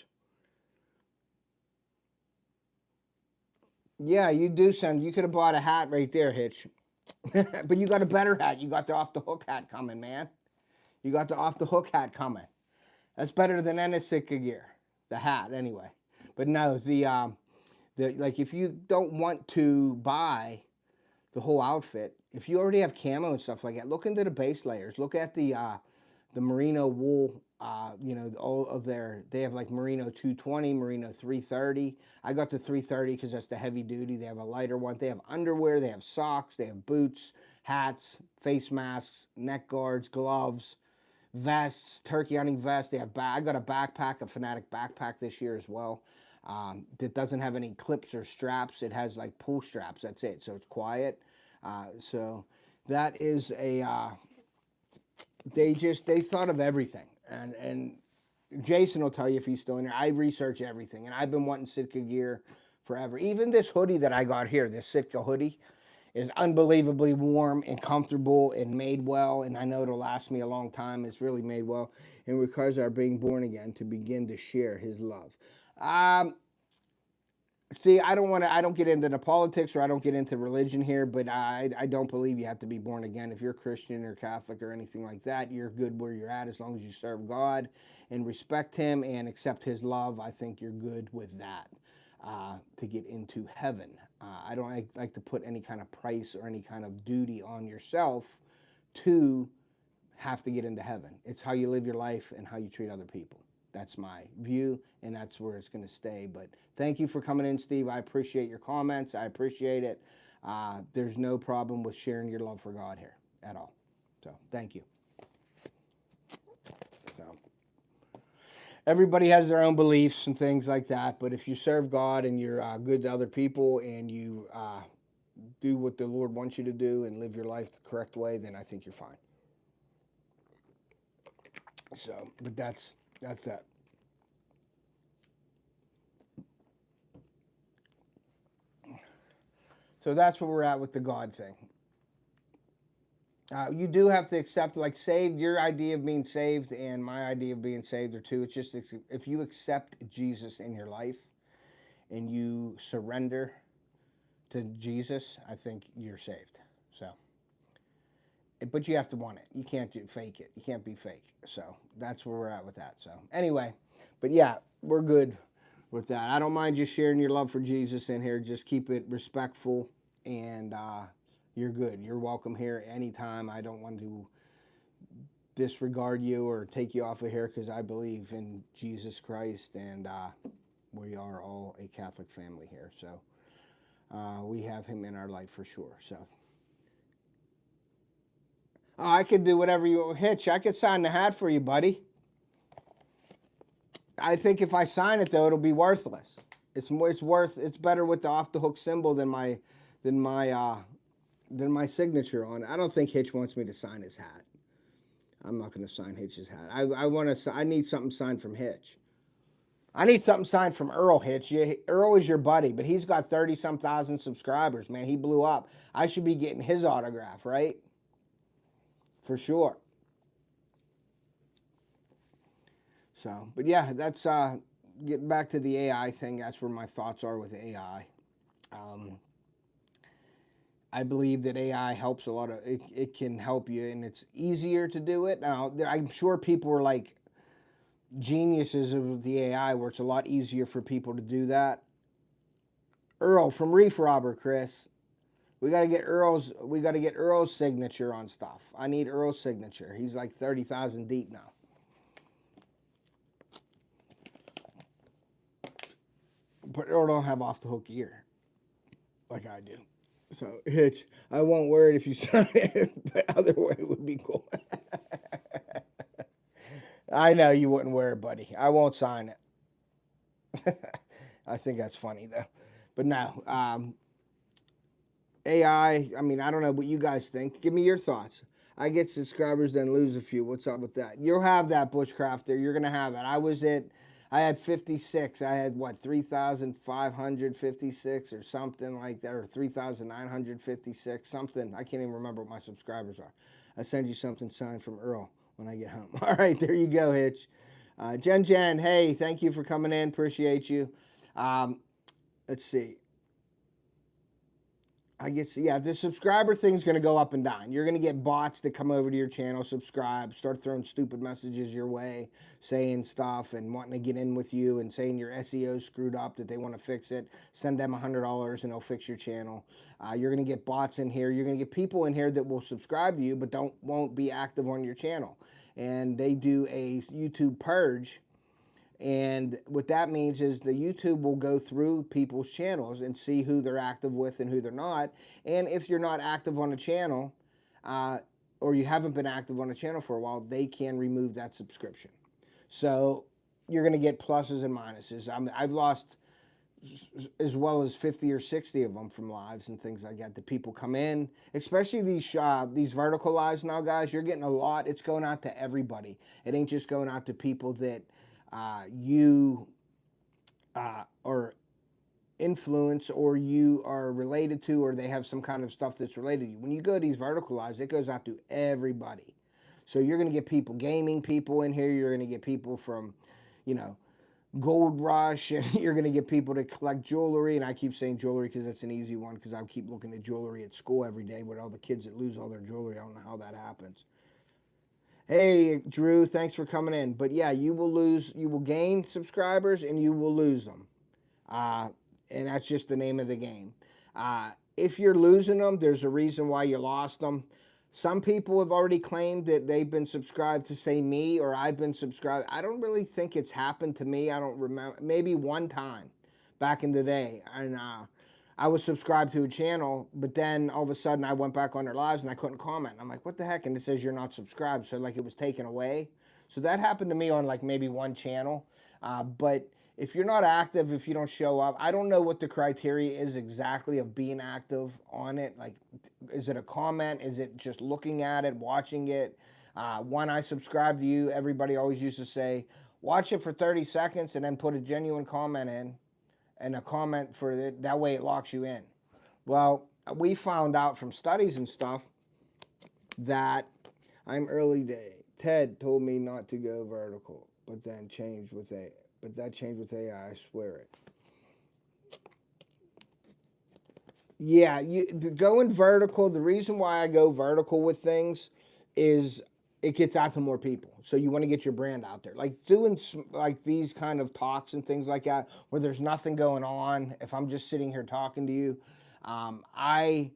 Yeah, you do, son. You could have bought a hat right there, Hitch. But you got a better hat. You got the off the hook hat coming, man. You got the off the hook hat coming. That's better than any Sitka gear. The hat, anyway. But no, the like if you don't want to buy the whole outfit, if you already have camo and stuff like that, look into the base layers. Look at the merino wool. You know, all of they have like merino 220, merino 330. I got the 330 because that's the heavy duty. They have a lighter one. They have underwear. They have socks. They have boots, hats, face masks, neck guards, gloves, vests, turkey hunting vests. They have I got a backpack, a Fanatic backpack this year as well. That doesn't have any clips or straps. It has like pull straps. That's it. So it's quiet. So that is a. They thought of everything, and Jason will tell you if he's still in there. I research everything, and I've been wanting Sitka gear forever. Even this hoodie that I got here, this Sitka hoodie, is unbelievably warm and comfortable and made well, and I know it'll last me a long time. It's really made well, and requires our being born again to begin to share His love. See, I don't get into the politics or I don't get into religion here, but I don't believe you have to be born again. If you're Christian or Catholic or anything like that, you're good where you're at as long as you serve God and respect Him and accept His love. I think you're good with that to get into heaven. I don't like to put any kind of price or any kind of duty on yourself to have to get into heaven. It's how you live your life and how you treat other people. That's my view, and that's where it's going to stay. But thank you for coming in, Steve. I appreciate your comments. I appreciate it. There's no problem with sharing your love for God here at all. So thank you. So everybody has their own beliefs and things like that. But if you serve God and you're good to other people and you do what the Lord wants you to do and live your life the correct way, then I think you're fine. So, but that's that. So that's where we're at with the God thing. You do have to accept, like, saved. Your idea of being saved and my idea of being saved are two. It's just if you accept Jesus in your life and you surrender to Jesus, I think you're saved. So, but you have to want it. You can't fake it. You can't be fake. So that's where we're at with that. So anyway, but yeah, we're good with that. I don't mind you sharing your love for Jesus in here. Just keep it respectful, and you're good. You're welcome here anytime. I don't want to disregard you or take you off of here because I believe in Jesus Christ, and we are all a Catholic family here. So we have Him in our life for sure. So. Oh, I could do whatever you Hitch. I could sign the hat for you, buddy. I think if I sign it though, it'll be worthless. It's better with the off the hook symbol than my signature on it. I don't think Hitch wants me to sign his hat. I'm not going to sign Hitch's hat. I need something signed from Hitch. I need something signed from Earl, Hitch. Earl is your buddy, but he's got 30-some thousand subscribers, man. He blew up. I should be getting his autograph, right? For sure. So, but yeah, that's getting back to the AI thing. That's where my thoughts are with AI. I believe that AI helps a lot of it can help you, and it's easier to do it. Now, I'm sure people are like geniuses of the AI where it's a lot easier for people to do that. Earl from Reef Robber, Chris. We gotta get Earl's signature on stuff. I need Earl's signature. He's like 30,000 deep now. But Earl don't have off the hook gear like I do. So Hitch, I won't wear it if you sign it, but other way would be cool. I know you wouldn't wear it, buddy. I won't sign it. I think that's funny though. But no, AI, I mean, I don't know what you guys think. Give me your thoughts. I get subscribers, then lose a few. What's up with that? You'll have that, Bushcrafter. You're going to have it. I had 56. I had, what, 3,556 or something like that, or 3,956, something. I can't even remember what my subscribers are. I send you something signed from Earl when I get home. All right, there you go, Hitch. Jen, hey, thank you for coming in. Appreciate you. Let's see. I guess, yeah, the subscriber thing's going to go up and down. You're going to get bots that come over to your channel, subscribe, start throwing stupid messages your way, saying stuff and wanting to get in with you and saying your SEO screwed up, that they want to fix it. Send them $100 and they'll fix your channel. You're going to get bots in here. You're going to get people in here that will subscribe to you but won't be active on your channel. And they do a YouTube purge. And what that means is the YouTube will go through people's channels and see who they're active with and who they're not. And if you're not active on a channel, or you haven't been active on a channel for a while, they can remove that subscription. So you're going to get pluses and minuses. I've lost as well as 50 or 60 of them from lives and things like that. The people come in, especially these vertical lives now, guys. You're getting a lot. It's going out to everybody. It ain't just going out to people that you or influence or you are related to, or they have some kind of stuff that's related to you. When you go to these vertical lives, it goes out to everybody. So you're going to get people, gaming people in here. You're going to get people from, Gold Rush, and you're going to get people to collect jewelry. And I keep saying jewelry because it's an easy one, because I keep looking at jewelry at school every day with all the kids that lose all their jewelry. I don't know how that happens. Hey, Drew, thanks for coming in. But yeah, you will gain subscribers and you will lose them. And that's just the name of the game. If you're losing them, there's a reason why you lost them. Some people have already claimed that they've been subscribed to, say, me, or I've been subscribed. I don't really think it's happened to me. I don't remember. Maybe one time back in the day. And I was subscribed to a channel, but then all of a sudden I went back on their lives and I couldn't comment. I'm like, what the heck? And it says you're not subscribed. So like it was taken away. So that happened to me on like maybe one channel. But if you're not active, if you don't show up, I don't know what the criteria is exactly of being active on it. Like, is it a comment? Is it just looking at it, watching it? When I subscribe to you, everybody always used to say, watch it for 30 seconds and then put a genuine comment in. And a comment for it, that way it locks you in. Well, we found out from studies and stuff that I'm early day. Ted told me not to go vertical, but that changed with AI. I swear it. Yeah, going vertical. The reason why I go vertical with things is it gets out to more people. So you want to get your brand out there. Like doing like these kind of talks and things like that where there's nothing going on. If I'm just sitting here talking to you, I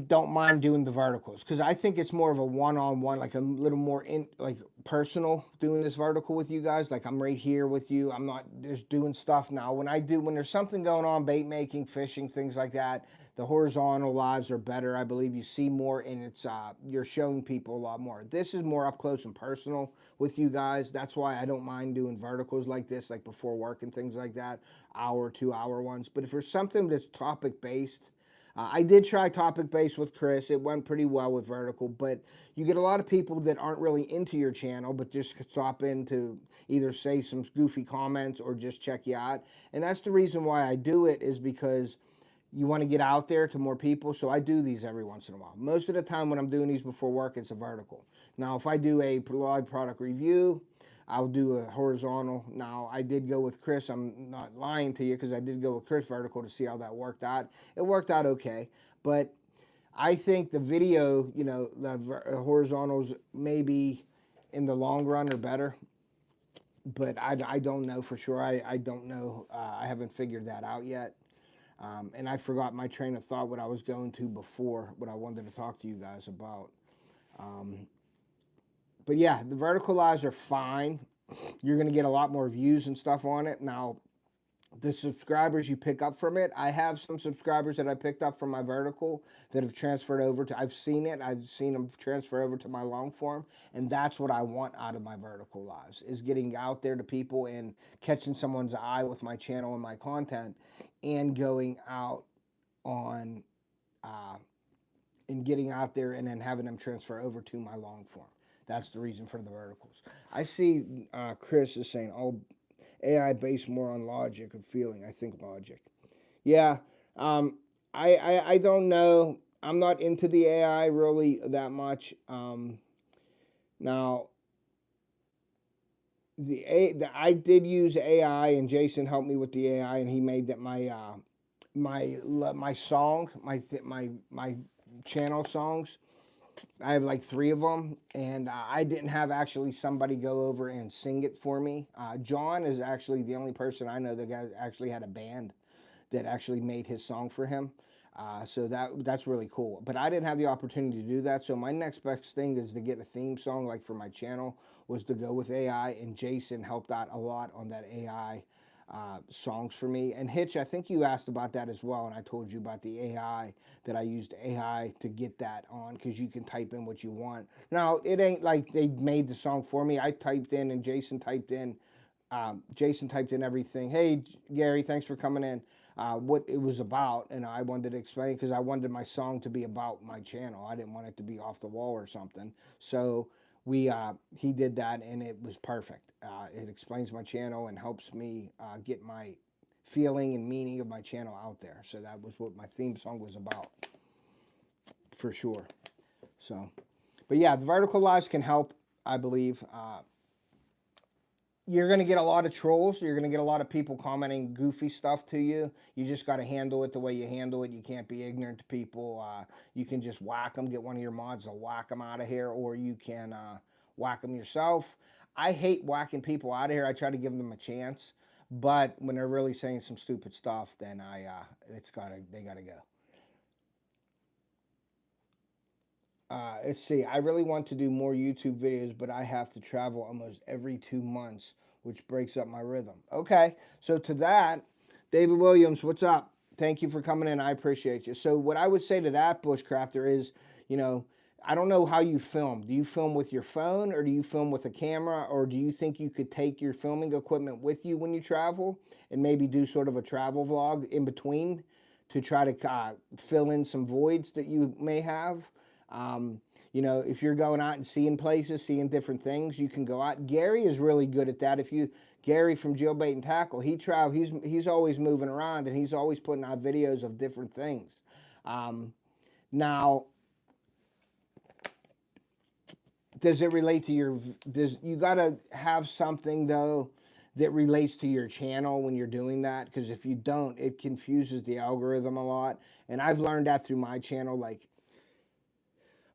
don't mind doing the verticals because I think it's more of a one-on-one, like a little more like personal, doing this vertical with you guys. Like I'm right here with you. I'm not just doing stuff now. When there's something going on, bait making, fishing, things like that, the horizontal lives are better. I believe you see more, and it's you're showing people a lot more. This is more up close and personal with you guys. That's why I don't mind doing verticals like this, like before work and things like that, hour, 2 hour ones. But if there's something that's topic based, I did try topic based with Chris. It went pretty well with vertical, but you get a lot of people that aren't really into your channel, but just stop in to either say some goofy comments or just check you out. And that's the reason why I do it, is because you want to get out there to more people. So I do these every once in a while. Most of the time when I'm doing these before work, it's a vertical. Now, if I do a live product review, I'll do a horizontal. Now, I did go with Chris. I'm not lying to you, because I did go with Chris vertical to see how that worked out. It worked out okay. But I think the video, the horizontals maybe in the long run are better. But I don't know for sure. I don't know. I haven't figured that out yet. And I forgot my train of thought, what I was going to before, what I wanted to talk to you guys about. But yeah, the vertical lives are fine. You're going to get a lot more views and stuff on it. Now, the subscribers you pick up from it, I have some subscribers that I picked up from my vertical that have transferred over to, I've seen them transfer over to my long form, and that's what I want out of my vertical lives, is getting out there to people and catching someone's eye with my channel and my content, and going out on and getting out there and then having them transfer over to my long form. That's the reason for the verticals. I see Chris is saying, oh, AI based more on logic of feeling. I think logic. Yeah. I don't know. I'm not into the AI really that much. Now, I did use AI, and Jason helped me with the AI, and he made that my song, my channel songs. I have like 3 of them, and I didn't have actually somebody go over and sing it for me. John is actually the only person I know that actually had a band that actually made his song for him. So that's really cool. But I didn't have the opportunity to do that. So my next best thing is to get a theme song, like for my channel, was to go with AI, and Jason helped out a lot on that AI songs for me. And Hitch, I think you asked about that as well, and I told you about the AI, that I used AI to get that on, because you can type in what you want. Now, it ain't like they made the song for me. I typed in, and Jason typed in everything. Hey, Gary, thanks for coming in. What it was about, and I wanted to explain, because I wanted my song to be about my channel. I didn't want it to be off the wall or something. So he did that, and it was perfect. It explains my channel and helps me get my feeling and meaning of my channel out there. So that was what my theme song was about, for sure. So, but yeah, the vertical lives can help, I believe. You're going to get a lot of trolls. You're going to get a lot of people commenting goofy stuff to you. You just got to handle it the way you handle it. You can't be ignorant to people. You can just whack them, get one of your mods to whack them out of here, or you can whack them yourself. I hate whacking people out of here. I try to give them a chance, but when they're really saying some stupid stuff, then they got to go. Let's see. I really want to do more YouTube videos, but I have to travel almost every 2 months, which breaks up my rhythm. Okay, so to that, David Williams, what's up? Thank you for coming in. I appreciate you. So what I would say to that, bushcrafter, is, I don't know how you film. Do you film with your phone, or do you film with a camera, or do you think you could take your filming equipment with you when you travel and maybe do sort of a travel vlog in between to try to fill in some voids that you may have? If you're going out and seeing places, seeing different things, you can go out. Gary is really good at that. Gary from Jailbait and Tackle, he's always moving around, and he's always putting out videos of different things. Now, does it relate to you got to have something though that relates to your channel when you're doing that, because if you don't, it confuses the algorithm a lot. And I've learned that through my channel, like,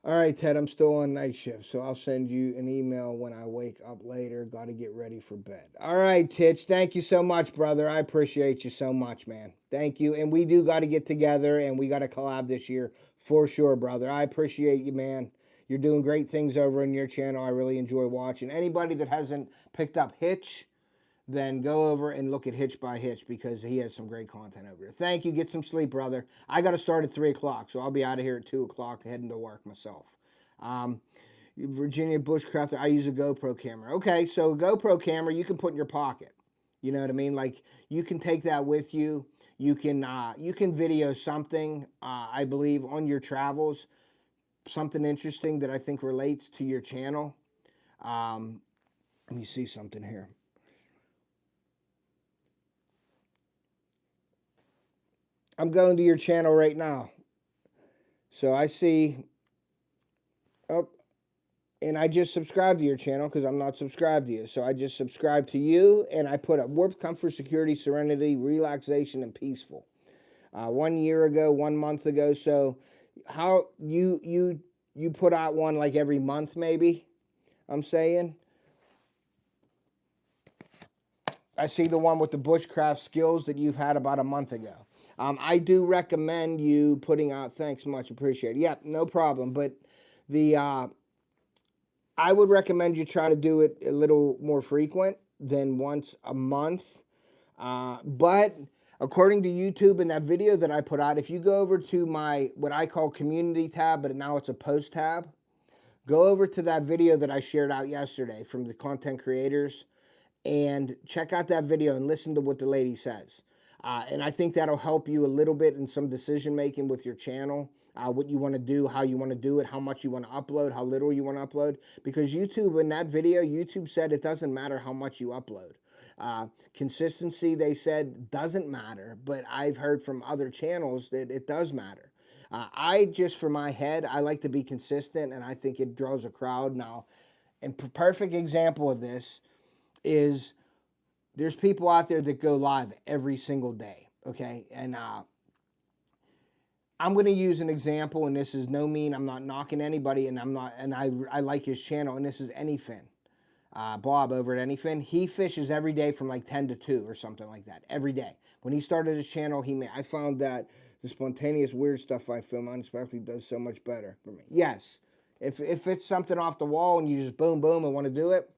all right, Ted, I'm still on night shift, so I'll send you an email when I wake up later. Got to get ready for bed. All right, Titch, thank you so much, brother. I appreciate you so much, man. Thank you. And we do got to get together, and we got to collab this year for sure, brother. I appreciate you, man. You're doing great things over in your channel. I really enjoy watching. Anybody that hasn't picked up Hitch, then go over and look at Hitch by Hitch, because he has some great content over there. Thank you. Get some sleep, brother. I got to start at 3 o'clock, so I'll be out of here at 2 o'clock heading to work myself. Virginia Bushcrafter, I use a GoPro camera. Okay, so a GoPro camera you can put in your pocket. You know what I mean? Like, you can take that with you. You can video something, I believe, on your travels, something interesting that I think relates to your channel. Let me see something here. I'm going to your channel right now. So I see, and I just subscribed to your channel because I'm not subscribed to you. So I just subscribed to you, and I put up warmth, comfort, security, serenity, relaxation, and peaceful. 1 year ago, 1 month ago. So how you put out one like every month, maybe, I'm saying. I see the one with the bushcraft skills that you've had about a month ago. I do recommend you putting out, thanks, much appreciated. Yep, no problem. But the I would recommend you try to do it a little more frequent than once a month. But according to YouTube and that video that I put out, if you go over to my, what I call community tab, but now it's a post tab, go over to that video that I shared out yesterday from the content creators and check out that video and listen to what the lady says. And I think that'll help you a little bit in some decision making with your channel, what you want to do, how you want to do it, how much you want to upload, how little you want to upload. Because YouTube, in that video, YouTube said it doesn't matter how much you upload. Consistency, they said, doesn't matter, but I've heard from other channels that it does matter. I just, for my head, I like to be consistent, and I think it draws a crowd. Now, and perfect example of this is there's people out there that go live every single day, okay? And I'm going to use an example, and this is no mean, I'm not knocking anybody, and I like his channel, and this is Anyfin. Bob over at Anyfin, he fishes every day from like 10 to 2 or something like that, every day. When he started his channel, I found that the spontaneous weird stuff I film unexpectedly does so much better for me. Yes, if it's something off the wall and you just boom, boom, and want to do it,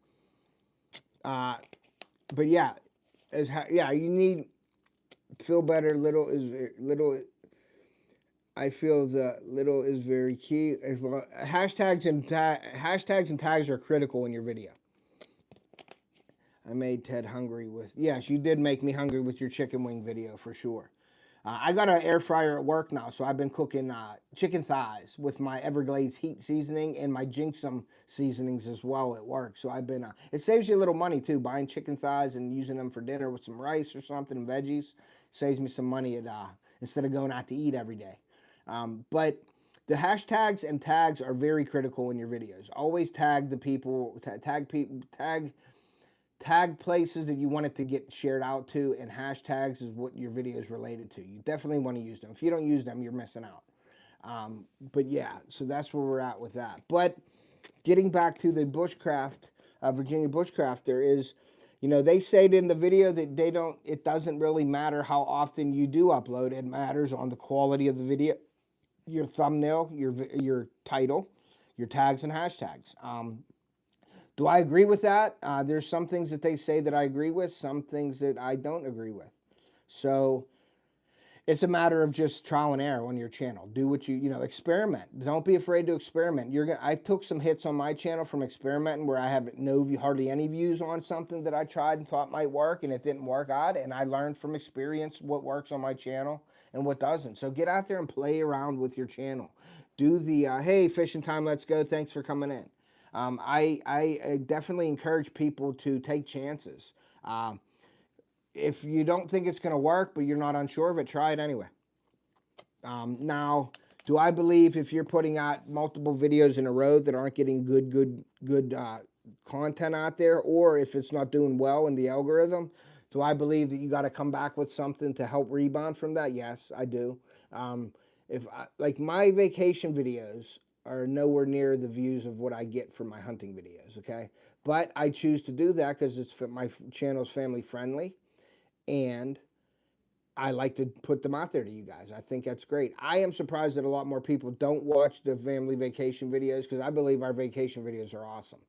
but yeah, you need feel better. Little is little. I feel the little is very key. As well, hashtags and tags are critical in your video. I made Ted hungry with, yes, you did make me hungry with your chicken wing video for sure. I got an air fryer at work now, so I've been cooking chicken thighs with my Everglades heat seasoning and my Jinxum seasonings as well at work. So I've been, it saves you a little money too, buying chicken thighs and using them for dinner with some rice or something and veggies. Saves me some money instead of going out to eat every day. But the hashtags and tags are very critical in your videos. Always tag the people, tag places that you want it to get shared out to, and hashtags is what your video is related to. You definitely want to use them. If you don't use them, you're missing out. But yeah, so that's where we're at with that. But getting back to the bushcraft, Virginia bushcrafter is, they said in the video that it doesn't really matter how often you do upload. It matters on the quality of the video, your thumbnail, your title, your tags and hashtags. Do I agree with that? There's some things that they say that I agree with, some things that I don't agree with. So it's a matter of just trial and error on your channel. Do what experiment. Don't be afraid to experiment. I took some hits on my channel from experimenting where I have hardly any views on something that I tried and thought might work, and it didn't work out. And I learned from experience what works on my channel and what doesn't. So get out there and play around with your channel. Do the, hey, fishing time, let's go. Thanks for coming in. I definitely encourage people to take chances. If you don't think it's going to work, but you're not unsure of it, try it anyway. Now, do I believe if you're putting out multiple videos in a row that aren't getting good content out there, or if it's not doing well in the algorithm, do I believe that you got to come back with something to help rebound from that? Yes, I do. Like my vacation videos are nowhere near the views of what I get from my hunting videos, okay? But I choose to do that because my channel's family friendly, and I like to put them out there to you guys. I think that's great. I am surprised that a lot more people don't watch the family vacation videos because I believe our vacation videos are awesome.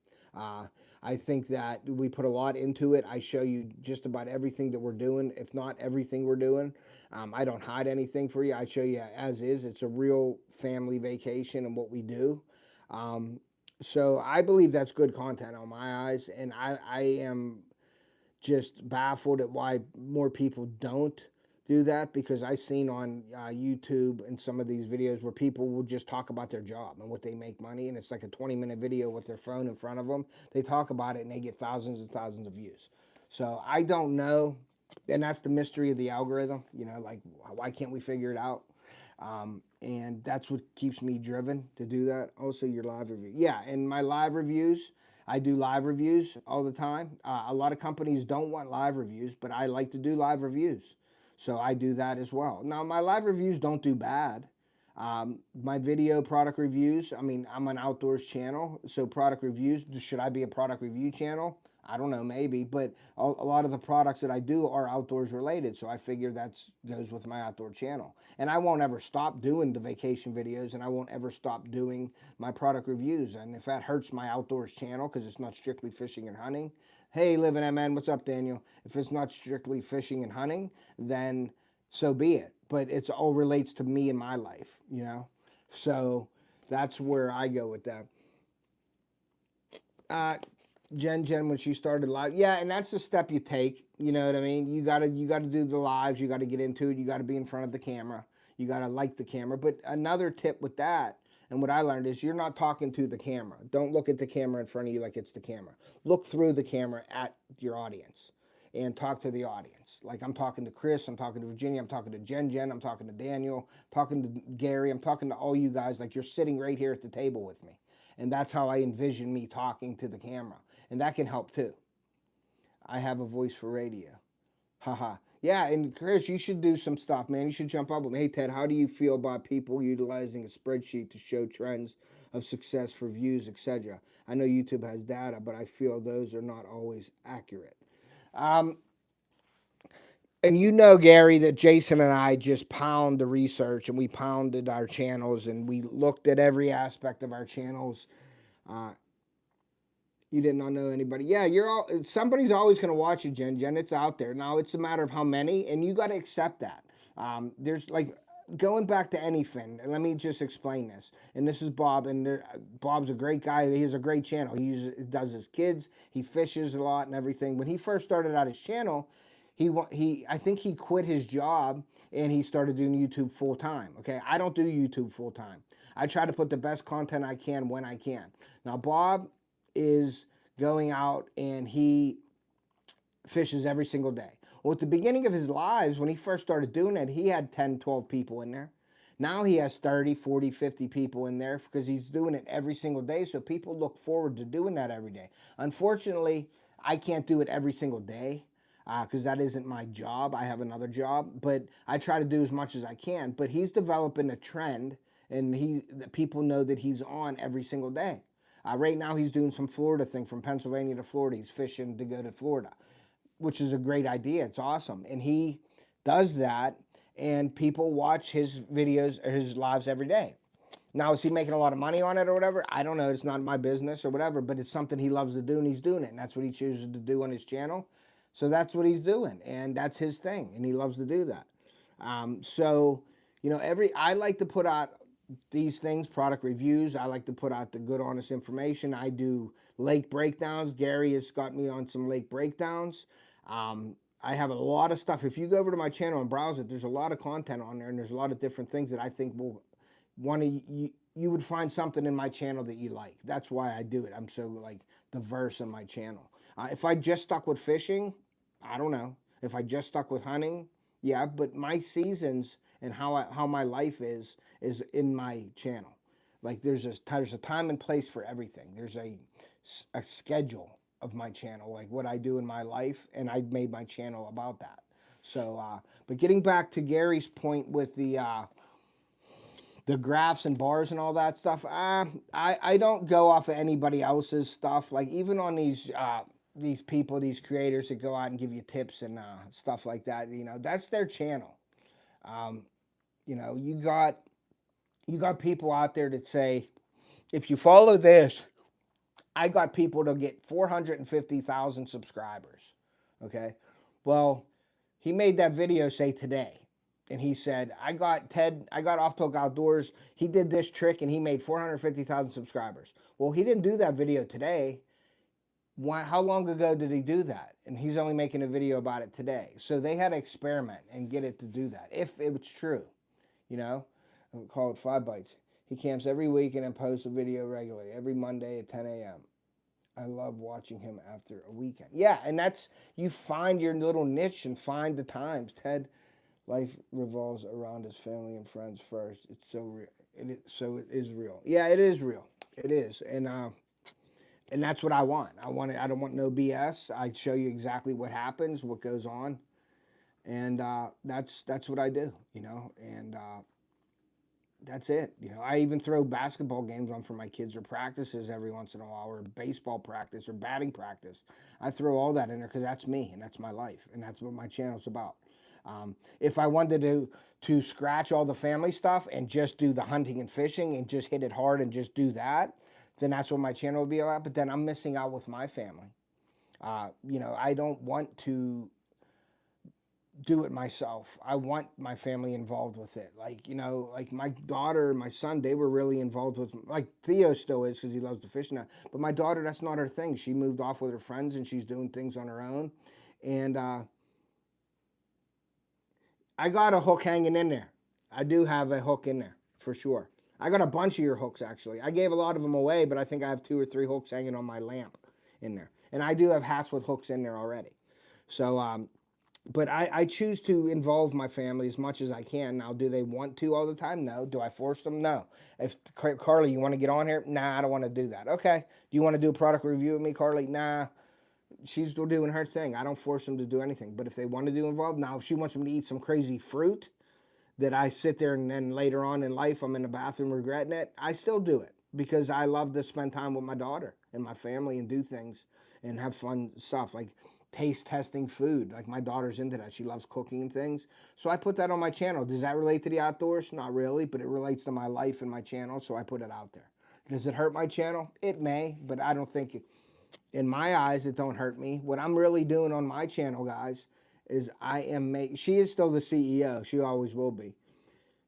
I think that we put a lot into it. I show you just about everything that we're doing, if not everything we're doing. I don't hide anything for you. I show you as is. It's a real family vacation and what we do. So I believe that's good content on my eyes, and I am just baffled at why more people don't do that, because I've seen on YouTube and some of these videos where people will just talk about their job and what they make money, and it's like a 20-minute video with their phone in front of them. They talk about it and they get thousands and thousands of views. So I don't know, and that's the mystery of the algorithm, like why can't we figure it out? And that's what keeps me driven to do that. Also, your live review. Yeah, and my live reviews, I do live reviews all the time. A lot of companies don't want live reviews, but I like to do live reviews. So I do that as well. Now, my live reviews don't do bad. My video product reviews, I'm an outdoors channel, so product reviews, should I be a product review channel? I don't know, maybe, but a lot of the products that I do are outdoors related, so I figure that goes with my outdoor channel. And I won't ever stop doing the vacation videos, and I won't ever stop doing my product reviews. And if that hurts my outdoors channel because it's not strictly fishing and hunting, hey, Living MN, what's up, Daniel? If it's not strictly fishing and hunting, then so be it. But it's all relates to me and my life, you know? So that's where I go with that. Jen, when she started live, yeah, and that's the step you take. You know what I mean? You gotta do the lives. You gotta get into it. You gotta be in front of the camera. You gotta like the camera. But another tip with that, and what I learned is, you're not talking to the camera. Don't look at the camera in front of you like it's the camera. Look through the camera at your audience and talk to the audience. Like, I'm talking to Chris, I'm talking to Virginia, I'm talking to Jen, I'm talking to Daniel, talking to Gary, I'm talking to all you guys like you're sitting right here at the table with me. And that's how I envision me talking to the camera. And that can help too. I have a voice for radio. Haha. Yeah, and Chris, you should do some stuff, man. You should jump up with me. Hey, Ted, how do you feel about people utilizing a spreadsheet to show trends of success for views, etc.? I know YouTube has data, but I feel those are not always accurate. And you know, Gary, that Jason and I just pound the research, and we pounded our channels, and we looked at every aspect of our channels. You did not know anybody. Yeah, somebody's always going to watch you, Jen. It's out there. Now, it's a matter of how many, and you got to accept that. There's like, going back to anything, let me just explain this. And this is Bob, and Bob's a great guy. He has a great channel. He does his kids. He fishes a lot and everything. When he first started out his channel, I think he quit his job and he started doing YouTube full time. Okay, I don't do YouTube full time. I try to put the best content I can when I can. Now, Bob is going out and he fishes every single day. Well, at the beginning of his lives, when he first started doing it, he had 10, 12 people in there. Now he has 30, 40, 50 people in there because he's doing it every single day. So people look forward to doing that every day. Unfortunately, I can't do it every single day because that isn't my job. I have another job, but I try to do as much as I can. But he's developing a trend, and people know that he's on every single day. Right now, he's doing some Florida thing from Pennsylvania to Florida. He's fishing to go to Florida, which is a great idea. It's awesome. And he does that, and people watch his videos or his lives every day. Now, is he making a lot of money on it or whatever? I don't know. It's not my business or whatever, but it's something he loves to do, and he's doing it. And that's what he chooses to do on his channel. So that's what he's doing, and that's his thing, and he loves to do that. So, you know, I like to put out these things, product reviews. I like to put out the good, honest information. I do lake breakdowns. Gary has got me on some lake breakdowns. I have a lot of stuff. If you go over to my channel and browse it, there's a lot of content on there, and there's a lot of different things that I think will you would find something in my channel that you like. That's why I do it. I'm so like diverse in my channel. If I just stuck with fishing, I don't know. If I just stuck with hunting, yeah, but my seasons and how my life is in my channel. Like there's a time and place for everything. There's a schedule of my channel, like what I do in my life, and I made my channel about that. So, but getting back to Gary's point with the graphs and bars and all that stuff, I don't go off of anybody else's stuff. Like even on these people, these creators that go out and give you tips and stuff like that, you know, that's their channel. You know, you got people out there that say, if you follow this, I got people to get 450,000 subscribers. Okay, well, he made that video say today. And he said, I got Off the Hook Outdoors. He did this trick and he made 450,000 subscribers. Well, he didn't do that video today. How long ago did he do that? And he's only making a video about it today. So they had to experiment and get it to do that, if it was true. You know, I would call it 5 Bites. He camps every week and then posts a video regularly, every Monday at 10 a.m. I love watching him after a weekend. Yeah, and that's, you find your little niche and find the times. Ted, life revolves around his family and friends first. It's so real. It is real. Yeah, it is real. It is. And that's what I want. I don't want no BS. I show you exactly what happens, what goes on. And that's what I do, you know. And that's it. You know, I even throw basketball games on for my kids or practices every once in a while, or baseball practice or batting practice. I throw all that in there because that's me and that's my life and that's what my channel's about. If I wanted to scratch all the family stuff and just do the hunting and fishing and just hit it hard and just do that, then that's what my channel would be about. But then I'm missing out with my family. You know, I don't want to do it myself. I want my family involved with it. Like, you know, like my daughter and my son, they were really involved with, like Theo still is because he loves to fish now. But my daughter, that's not her thing. She moved off with her friends and she's doing things on her own. And I got a hook hanging in there. I do have a hook in there for sure. I got a bunch of your hooks actually. I gave a lot of them away, but I think I have 2 or 3 hooks hanging on my lamp in there. And I do have hats with hooks in there already. So, but I choose to involve my family as much as I can. Now, do they want to all the time? No. Do I force them? No. If Carly, you want to get on here? Nah, I don't want to do that. Okay. Do you want to do a product review with me, Carly? Nah. She's still doing her thing. I don't force them to do anything. But if they want to do involved, now if she wants me to eat some crazy fruit that I sit there and then later on in life I'm in the bathroom regretting it, I still do it because I love to spend time with my daughter and my family and do things and have fun stuff like taste testing food. Like my daughter's into that. She loves cooking and things. So I put that on my channel. Does that relate to the outdoors? Not really, but it relates to my life and my channel, so I put it out there. Does it hurt my channel? It may, but I don't think in my eyes it don't hurt me. What I'm really doing on my channel, guys, is I am making, she is still the CEO. She always will be.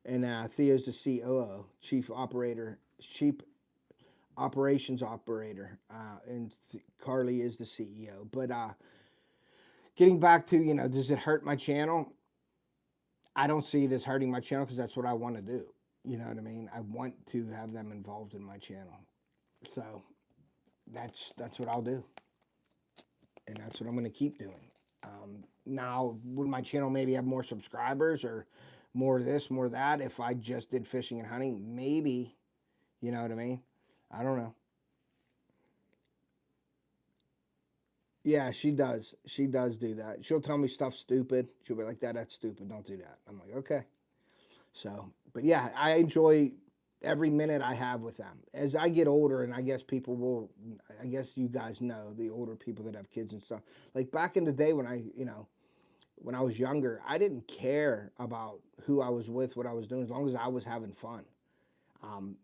And Theo's the COO, Chief Operations Operator, and Carly is the CEO. But getting back to, you know, does it hurt my channel? I don't see it as hurting my channel because that's what I want to do. You know what I mean? I want to have them involved in my channel. So that's what I'll do. And that's what I'm going to keep doing. Now, would my channel maybe have more subscribers or more of this, more of that if I just did fishing and hunting? Maybe. You know what I mean? I don't know. Yeah, she does. She does do that. She'll tell me stuff stupid. She'll be like, that's stupid. Don't do that. I'm like, okay. So, but yeah, I enjoy every minute I have with them. As I get older, and I guess people will, I guess you guys know, the older people that have kids and stuff. Like back in the day when when I was younger, I didn't care about who I was with, what I was doing, as long as I was having fun.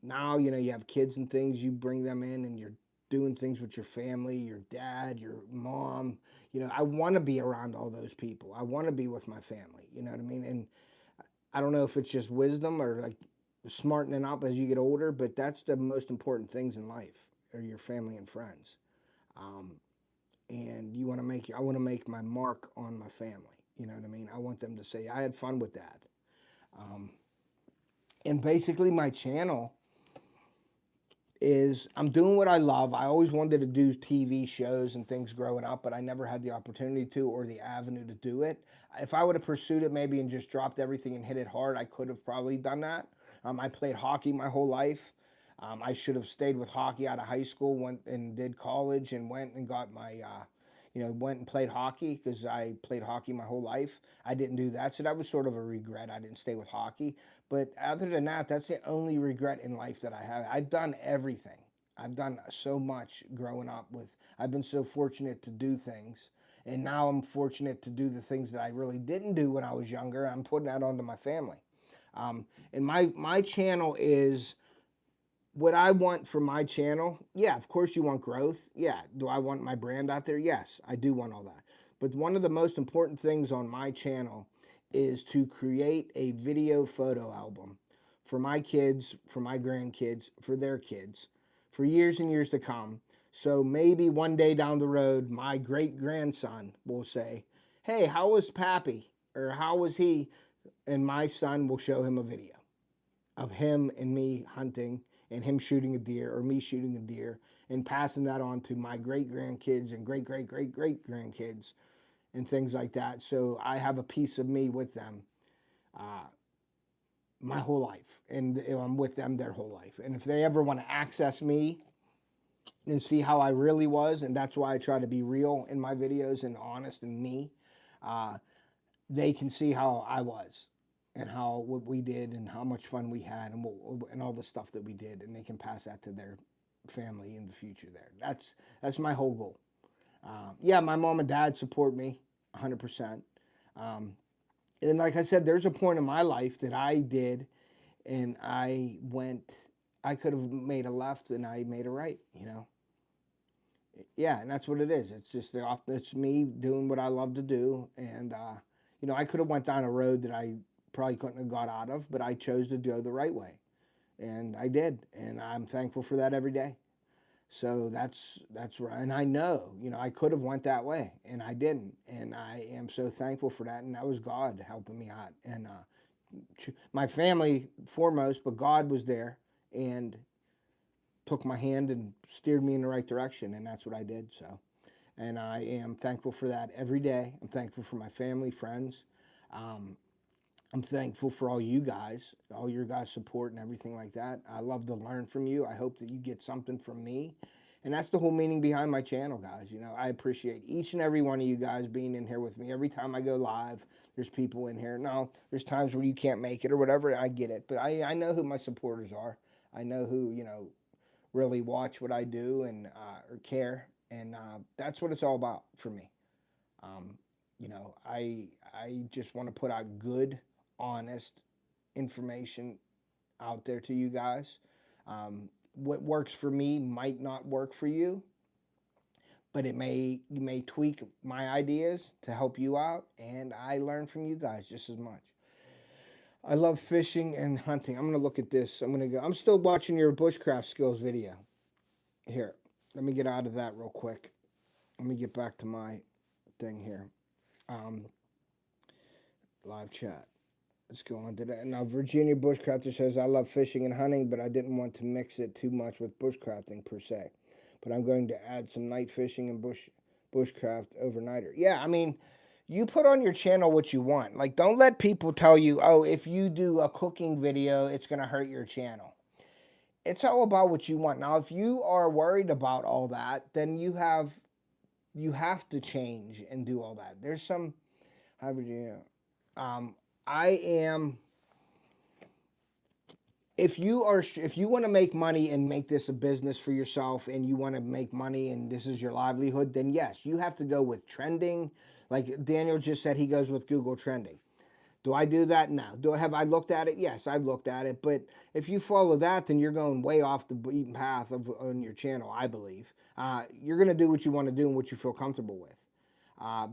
Now, you know, you have kids and things, you bring them in and you're doing things with your family, your dad, your mom. You know, I want to be around all those people. I want to be with my family. You know what I mean? And I don't know if it's just wisdom or like smartening up as you get older, but that's the most important things in life are your family and friends. And you want to make, I want to make my mark on my family. You know what I mean? I want them to say, I had fun with that. And basically my channel is, I'm doing what I love. I always wanted to do TV shows and things growing up, but I never had the opportunity to or the avenue to do it. If I would have pursued it maybe and just dropped everything and hit it hard, I could have probably done that. I played hockey my whole life. I should have stayed with hockey out of high school, went and did college and went and got my, went and played hockey because I played hockey my whole life. I didn't do that, so that was sort of a regret. I didn't stay with hockey. But other than that, that's the only regret in life that I have. I've done everything. I've done so much growing up with, I've been so fortunate to do things. And now I'm fortunate to do the things that I really didn't do when I was younger. I'm putting that onto my family. And my channel is what I want for my channel. Yeah, of course you want growth. Yeah. Do I want my brand out there? Yes, I do want all that. But one of the most important things on my channel is to create a video photo album for my kids, for my grandkids, for their kids, for years and years to come. So maybe one day down the road, my great-grandson will say, hey, how was Pappy? Or how was he? And my son will show him a video of him and me hunting and him shooting a deer or me shooting a deer and passing that on to my great-grandkids and great-great-great-great-grandkids and things like that. So I have a piece of me with them my whole life. And I'm with them their whole life. And if they ever want to access me and see how I really was, and that's why I try to be real in my videos and honest and me, they can see how I was. and how what we did and how much fun we had and all the stuff that we did, and they can pass that to their family in the future. That's my whole goal. Yeah, my mom and dad support me 100%. Um, and like I said, there's a point in my life that I did, and I could have made a left and I made a right, you know. Yeah, and that's what it is. It's just it's me doing what I love to do, and you know, I could have went down a road that I probably couldn't have got out of, but I chose to go the right way, and I did, and I'm thankful for that every day. So that's where, and I know, you know, I could have went that way, and I didn't, and I am so thankful for that, and that was God helping me out, and my family foremost, but God was there and took my hand and steered me in the right direction, and that's what I did. So, and I am thankful for that every day. I'm thankful for my family, friends. Um, I'm thankful for all you guys, all your guys' support and everything like that. I love to learn from you. I hope that you get something from me. And that's the whole meaning behind my channel, guys. You know, I appreciate each and every one of you guys being in here with me. Every time I go live, there's people in here. No, there's times where you can't make it or whatever. I get it. But I know who my supporters are. I know who, you know, really watch what I do and or care. And that's what it's all about for me. Um, you know, I just want to put out good, honest information out there to you guys. What works for me might not work for you, but you may tweak my ideas to help you out, and I learn from you guys just as much. I love fishing and hunting. I'm gonna look at this. I'm still watching your bushcraft skills video. Here, let me get out of that real quick. Let me get back to my thing here. Um, Live chat. Let's go on to that. Now, Virginia Bushcrafter says, I love fishing and hunting, but I didn't want to mix it too much with bushcrafting per se. But I'm going to add some night fishing and bushcraft overnighter. Yeah, I mean, you put on your channel what you want. Like, don't let people tell you, oh, if you do a cooking video, it's going to hurt your channel. It's all about what you want. Now, if you are worried about all that, then you have to change and do all that. There's some, hi, Virginia. I am, if you want to make money and make this a business for yourself and you want to make money and this is your livelihood, then yes, you have to go with trending. Like Daniel just said, he goes with Google trending. Do I do that? No. Have I looked at it? Yes, I've looked at it. But if you follow that, then you're going way off the beaten path on your channel, I believe. You're going to do what you want to do and what you feel comfortable with.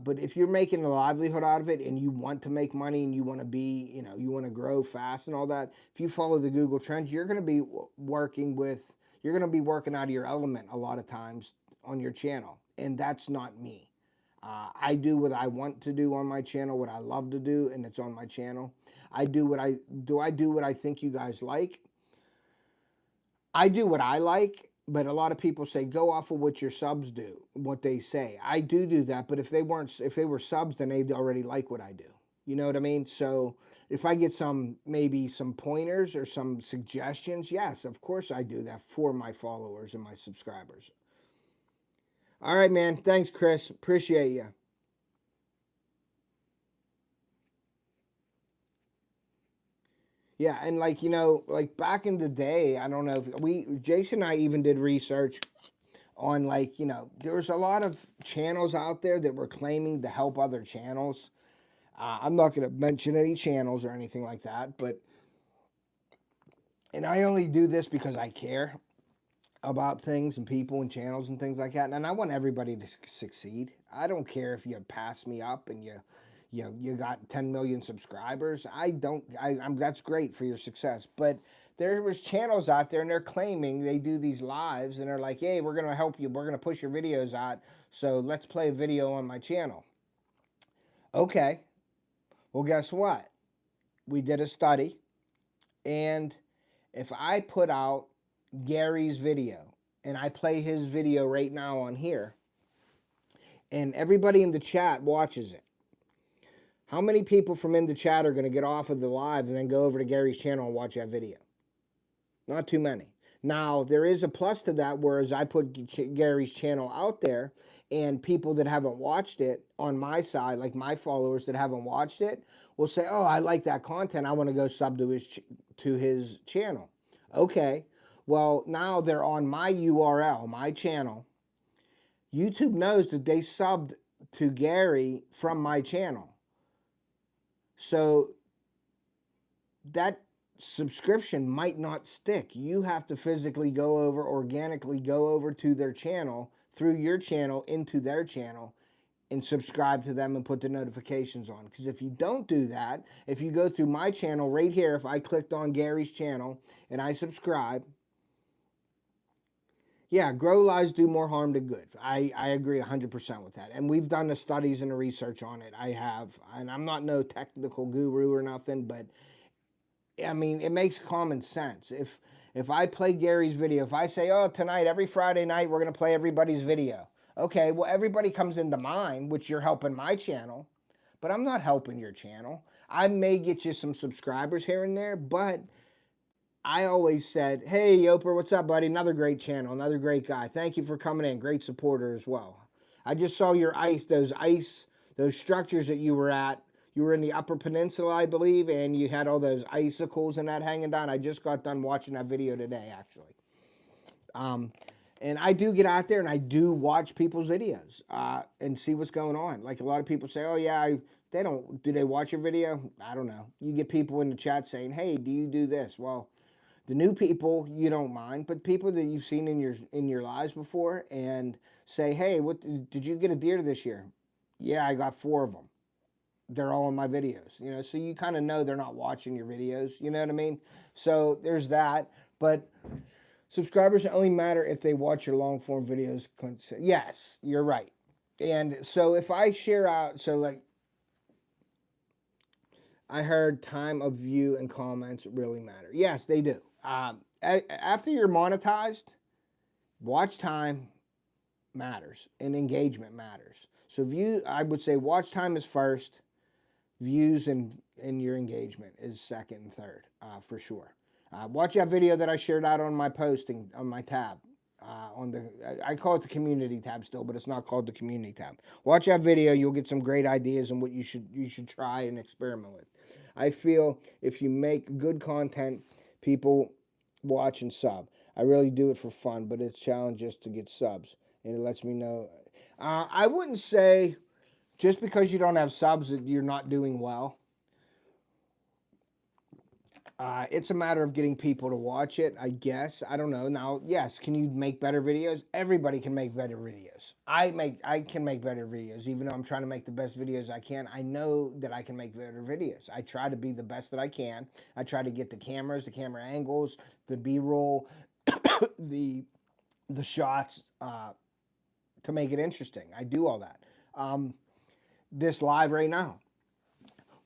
But if you're making a livelihood out of it and you want to make money and you want to be, you know, you want to grow fast and all that, if you follow the Google trends, you're going to be you're going to be working out of your element a lot of times on your channel. And that's not me. I do what I want to do on my channel, what I love to do, and it's on my channel. I do what I think you guys like. I do what I like, but a lot of people say go off of what your subs do, what they say. I do that, but if they were subs, then they'd already like what I do. You know what I mean? So if I get maybe some pointers or some suggestions, yes, of course I do that for my followers and my subscribers. All right, man. Thanks, Chris. Appreciate you. Yeah, and like, you know, like back in the day, I don't know if Jason and I even did research on, like, you know, there was a lot of channels out there that were claiming to help other channels. I'm not going to mention any channels or anything like that, and I only do this because I care about things and people and channels and things like that, and I want everybody to succeed. I don't care if you pass me up and you got 10 million subscribers. That's great for your success, but there was channels out there and they're claiming they do these lives and they're like, hey, we're going to help you, we're going to push your videos out, so let's play a video on my channel. Okay, well, guess what? We did a study, and if I put out Gary's video and I play his video right now on here and everybody in the chat watches it, how many people from in the chat are going to get off of the live and then go over to Gary's channel and watch that video? Not too many. Now, there is a plus to that, whereas I put Gary's channel out there And people that haven't watched it on my side, like my followers that haven't watched it, will say, oh, I like that content. I want to go sub to his channel. Okay, well, now they're on my URL, my channel. YouTube knows that they subbed to Gary from my channel. So that subscription might not stick. You have to physically organically go over to their channel, through your channel into their channel, and subscribe to them and put the notifications on. Because if you don't do that, if you go through my channel right here, if I clicked on Gary's channel and I subscribe, yeah, grow lives do more harm than good. I agree 100% with that. And we've done the studies and the research on it. I have. And I'm not no technical guru or nothing, but I mean, it makes common sense. If I play Gary's video, if I say, oh, tonight, every Friday night, we're going to play everybody's video. Okay, well, everybody comes into mine, which you're helping my channel, but I'm not helping your channel. I may get you some subscribers here and there, but I always said, hey, Yoper, what's up, buddy? Another great channel, another great guy. Thank you for coming in. Great supporter as well. I just saw your those structures that you were at. You were in the Upper Peninsula, I believe, and you had all those icicles and that hanging down. I just got done watching that video today, actually. And I do get out there and I do watch people's videos and see what's going on. Like a lot of people say, oh, yeah, do they watch your video? I don't know. You get people in the chat saying, hey, do you do this? Well, the new people, you don't mind, but people that you've seen in your lives before and say, hey, what did you get a deer this year? Yeah, I got 4 of them. They're all in my videos, you know, so you kind of know they're not watching your videos, you know what I mean? So there's that, but subscribers only matter if they watch your long form videos. Yes, you're right. And so if I share out, so like I heard time of view and comments really matter. Yes, they do. After you're monetized, watch time matters and engagement matters. So I would say watch time is first, views and your engagement is second and third, for sure. Watch that video that I shared out on my posting, on my tab. I call it the community tab still, but it's not called the community tab. Watch that video, you'll get some great ideas on what you should try and experiment with. I feel if you make good content, people watch and sub. I really do it for fun, but it's a challenge just to get subs, and it lets me know. I wouldn't say just because you don't have subs that you're not doing well. It's a matter of getting people to watch it, I guess. I don't know. Now, yes, can you make better videos? Everybody can make better videos. I can make better videos, even though I'm trying to make the best videos I can. I know that I can make better videos. I try to be the best that I can. I try to get the cameras, the camera angles, the B-roll, the shots to make it interesting. I do all that. This live right now.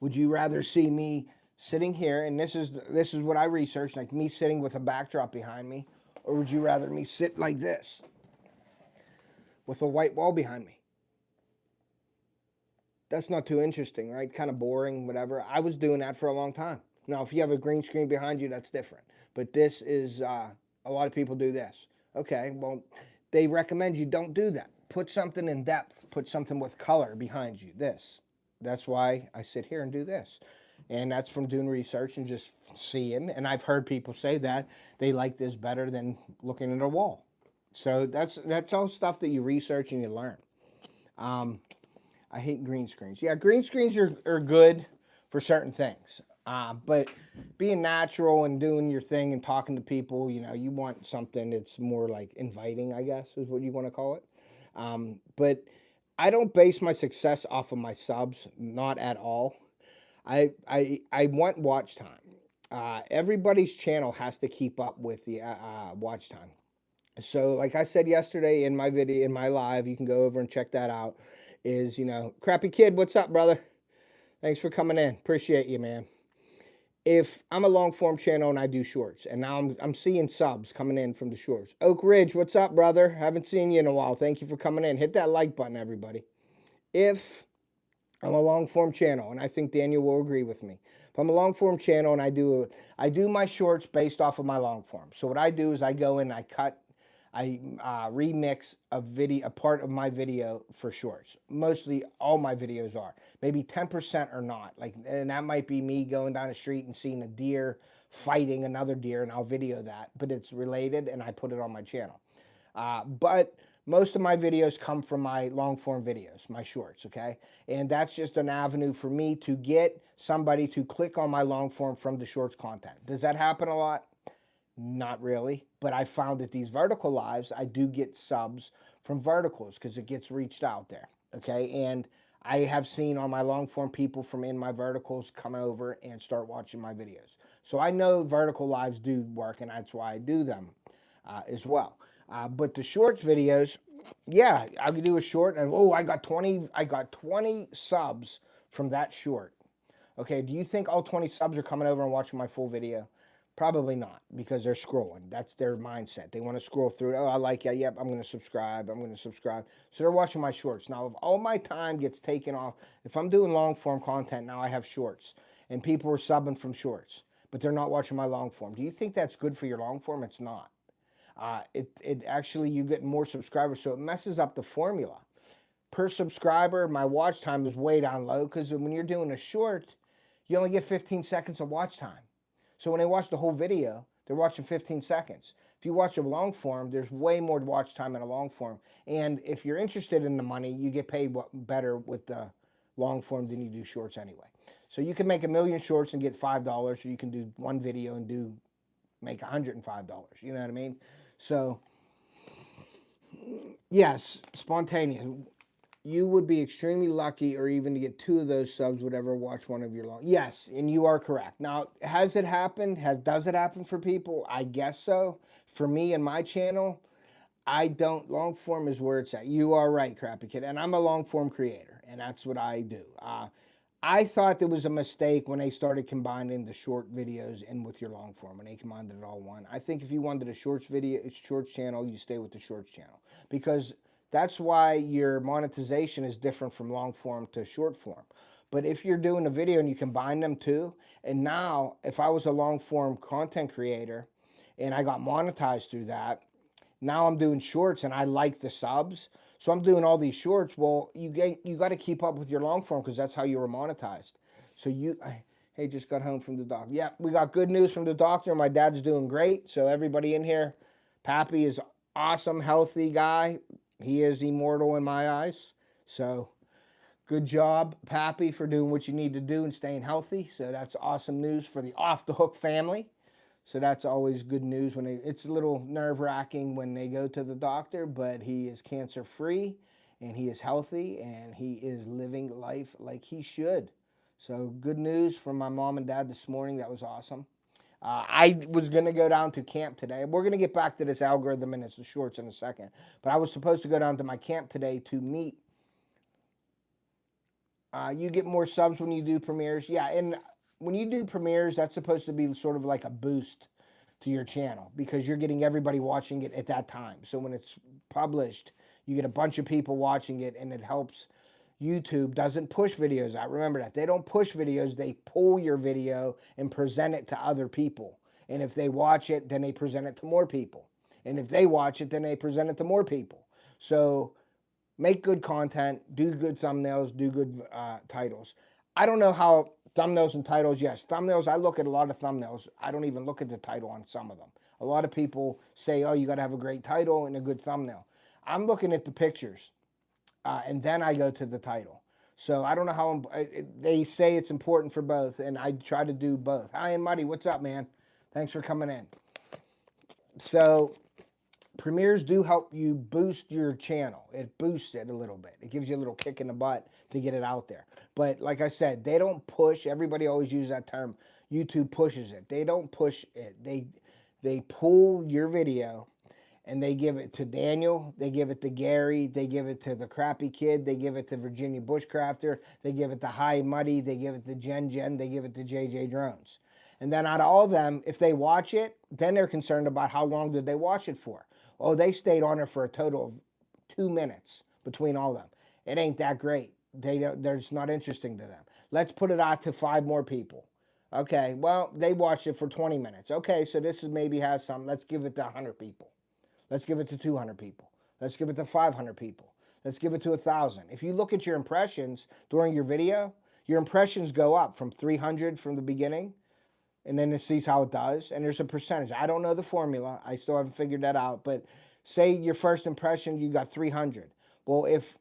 Would you rather see me sitting here, and this is what I researched, like me sitting with a backdrop behind me, or would you rather me sit like this with a white wall behind me? That's not too interesting, right? Kind of boring, whatever. I was doing that for a long time. Now, if you have a green screen behind you, that's different. But this is, a lot of people do this. Okay, well, they recommend you don't do that. Put something in depth. Put something with color behind you. That's why I sit here and do this. And that's from doing research and just seeing. And I've heard people say that they like this better than looking at a wall. So that's all stuff that you research and you learn. I hate green screens. Yeah, green screens are good for certain things. But being natural and doing your thing and talking to people, you know, you want something that's more like inviting, I guess, is what you want to call it. But I don't base my success off of my subs, not at all. I want watch time. Everybody's channel has to keep up with the watch time. So like I said yesterday in my video, in my live, you can go over and check that out, is, you know, Crappy Kid, what's up, brother? Thanks for coming in. Appreciate you, man. If I'm a long form channel and I do shorts, and now I'm seeing subs coming in from the shorts. Oak Ridge, what's up, brother? Haven't seen you in a while. Thank you for coming in. Hit that like button, everybody. If I'm a long form channel, and I think Daniel will agree with me. If I'm a long form channel and I do my shorts based off of my long form. So what I do is I go in and I cut I remix a part of my video for shorts. Mostly all my videos are. Maybe 10% are not. Like, and that might be me going down the street and seeing a deer fighting another deer, and I'll video that. But it's related, and I put it on my channel. But most of my videos come from my long form videos, my shorts, okay? And that's just an avenue for me to get somebody to click on my long form from the shorts content. Does that happen a lot? Not really, but I found that these vertical lives, I do get subs from verticals because it gets reached out there, okay? And I have seen on my long form people from in my verticals come over and start watching my videos. So I know vertical lives do work, and that's why I do them as well. But the shorts videos, yeah, I could do a short, and oh, I got 20 subs from that short. Okay, do you think all 20 subs are coming over and watching my full video? Probably not, because they're scrolling. That's their mindset. They want to scroll through it. Oh, I like it. Yep, I'm going to subscribe. I'm going to subscribe. So they're watching my shorts. Now, if all my time gets taken off, if I'm doing long form content, now I have shorts, and people are subbing from shorts, but they're not watching my long form. Do you think that's good for your long form? It's not. It actually, you get more subscribers, so it messes up the formula. Per subscriber, my watch time is way down low, because when you're doing a short, you only get 15 seconds of watch time. So when they watch the whole video, they're watching 15 seconds. If you watch a long form, there's way more watch time in a long form. And if you're interested in the money, you get paid better with the long form than you do shorts anyway. So you can make 1 million shorts and get $5, or you can do one video and make $105. You know what I mean? So yes, spontaneous. You would be extremely lucky, or even to get 2 of those subs would ever watch one of your long. Yes, and you are correct. Now, has it happened? Does it happen for people? I guess so. For me and my channel, I don't. Long form is where it's at. You are right, Crappy Kid. And I'm a long form creator, and that's what I do. I thought there was a mistake when they started combining the short videos in with your long form, and they combined it all one. I think if you wanted a shorts channel, you stay with the shorts channel, because that's why your monetization is different from long form to short form. But if you're doing a video and you combine them too, and now if I was a long form content creator and I got monetized through that, now I'm doing shorts and I like the subs, so I'm doing all these shorts. Well, you got to keep up with your long form, because that's how you were monetized. So hey, just got home from the doctor. Yeah, we got good news from the doctor. My dad's doing great. So everybody in here, Pappy is awesome, healthy guy. He is immortal in my eyes. So good job, Pappy, for doing what you need to do and staying healthy. So that's awesome news for the Off the Hook family. So that's always good news. It's a little nerve-wracking when they go to the doctor, but he is cancer-free, and he is healthy, and he is living life like he should. So good news from my mom and dad this morning. That was awesome. I was going to go down to camp today. We're going to get back to this algorithm and the shorts in a second. But I was supposed to go down to my camp today to meet. You get more subs when you do premieres. Yeah, and when you do premieres, that's supposed to be sort of like a boost to your channel, because you're getting everybody watching it at that time. So when it's published, you get a bunch of people watching it, and it helps. YouTube doesn't push videos out. Remember that. They don't push videos. They pull your video and present it to other people. And if they watch it, then they present it to more people. And if they watch it, then they present it to more people. So make good content, do good thumbnails, do good titles. I don't know how thumbnails and titles, yes. Thumbnails, I look at a lot of thumbnails. I don't even look at the title on some of them. A lot of people say, oh, you got to have a great title and a good thumbnail. I'm looking at the pictures. And then I go to the title. So I don't know how they say it's important for both, and I try to do both. Hi, Muddy, what's up, man? Thanks for coming in. So premieres do help you boost your channel. It boosts it a little bit. It gives you a little kick in the butt to get it out there. But like I said, they don't push. Everybody always uses that term. YouTube pushes it. They don't push it. They pull your video, and they give it to Daniel, they give it to Gary, they give it to the Crappy Kid, they give it to Virginia Bushcrafter, they give it to Hi Muddy, they give it to Jen, they give it to JJ Drones. And then out of all of them, if they watch it, then they're concerned about how long did they watch it for. Oh, they stayed on it for a total of 2 minutes between all of them. It ain't that great. They're just not interesting to them. Let's put it out to 5 more people. Okay, well, they watched it for 20 minutes. Okay, so this is maybe has some. Let's give it to 100 people. Let's give it to 200 people. Let's give it to 500 people. Let's give it to 1,000. If you look at your impressions during your video, your impressions go up from 300 from the beginning, and then it sees how it does. And there's a percentage. I don't know the formula. I still haven't figured that out. But say your first impression, you got 300. Well, if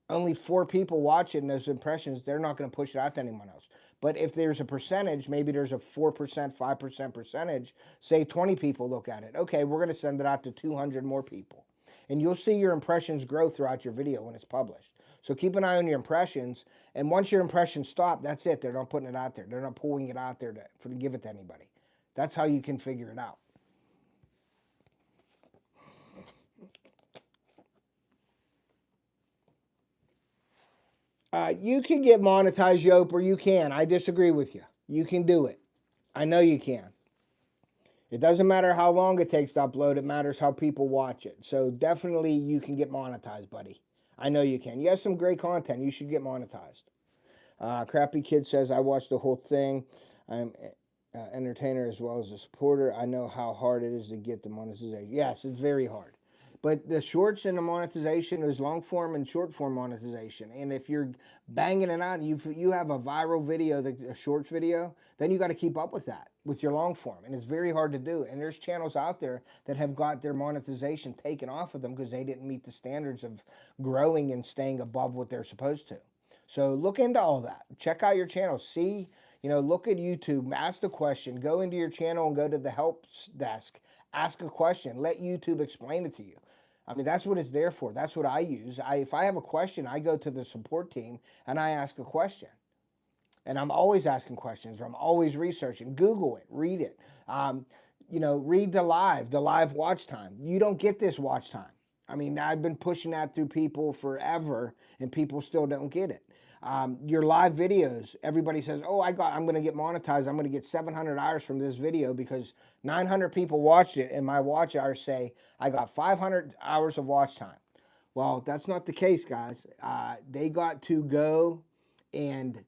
only 4 people watch it in those impressions, they're not going to push it out to anyone else. But if there's a percentage, maybe there's a 4%, 5% percentage, say 20 people look at it. Okay, we're going to send it out to 200 more people. And you'll see your impressions grow throughout your video when it's published. So keep an eye on your impressions. And once your impressions stop, that's it. They're not putting it out there. They're not pulling it out there to give it to anybody. That's how you can figure it out. You can get monetized, Yope, or you can. I disagree with you. You can do it. I know you can. It doesn't matter how long it takes to upload. It matters how people watch it. So definitely you can get monetized, buddy. I know you can. You have some great content. You should get monetized. Crappy Kid says, I watched the whole thing. I'm an entertainer as well as a supporter. I know how hard it is to get the monetization. Yes, it's very hard. But the shorts and the monetization is long form and short form monetization. And if you're banging it out, you have a viral video, a shorts video, then you got to keep up with that with your long form. And it's very hard to do. And there's channels out there that have got their monetization taken off of them because they didn't meet the standards of growing and staying above what they're supposed to. So look into all that. Check out your channel. See, look at YouTube, ask the question, go into your channel and go to the help desk, ask a question, let YouTube explain it to you. I mean, that's what it's there for. That's what I use. If I have a question, I go to the support team and I ask a question. And I'm always asking questions, or I'm always researching. Google it, read it. Read the live watch time. You don't get this watch time. I mean, I've been pushing that through people forever, and people still don't get it. Your live videos, everybody says, oh, I'm going to get monetized. I'm going to get 700 hours from this video because 900 people watched it, and my watch hours say I got 500 hours of watch time. Well, that's not the case, guys. They got to go and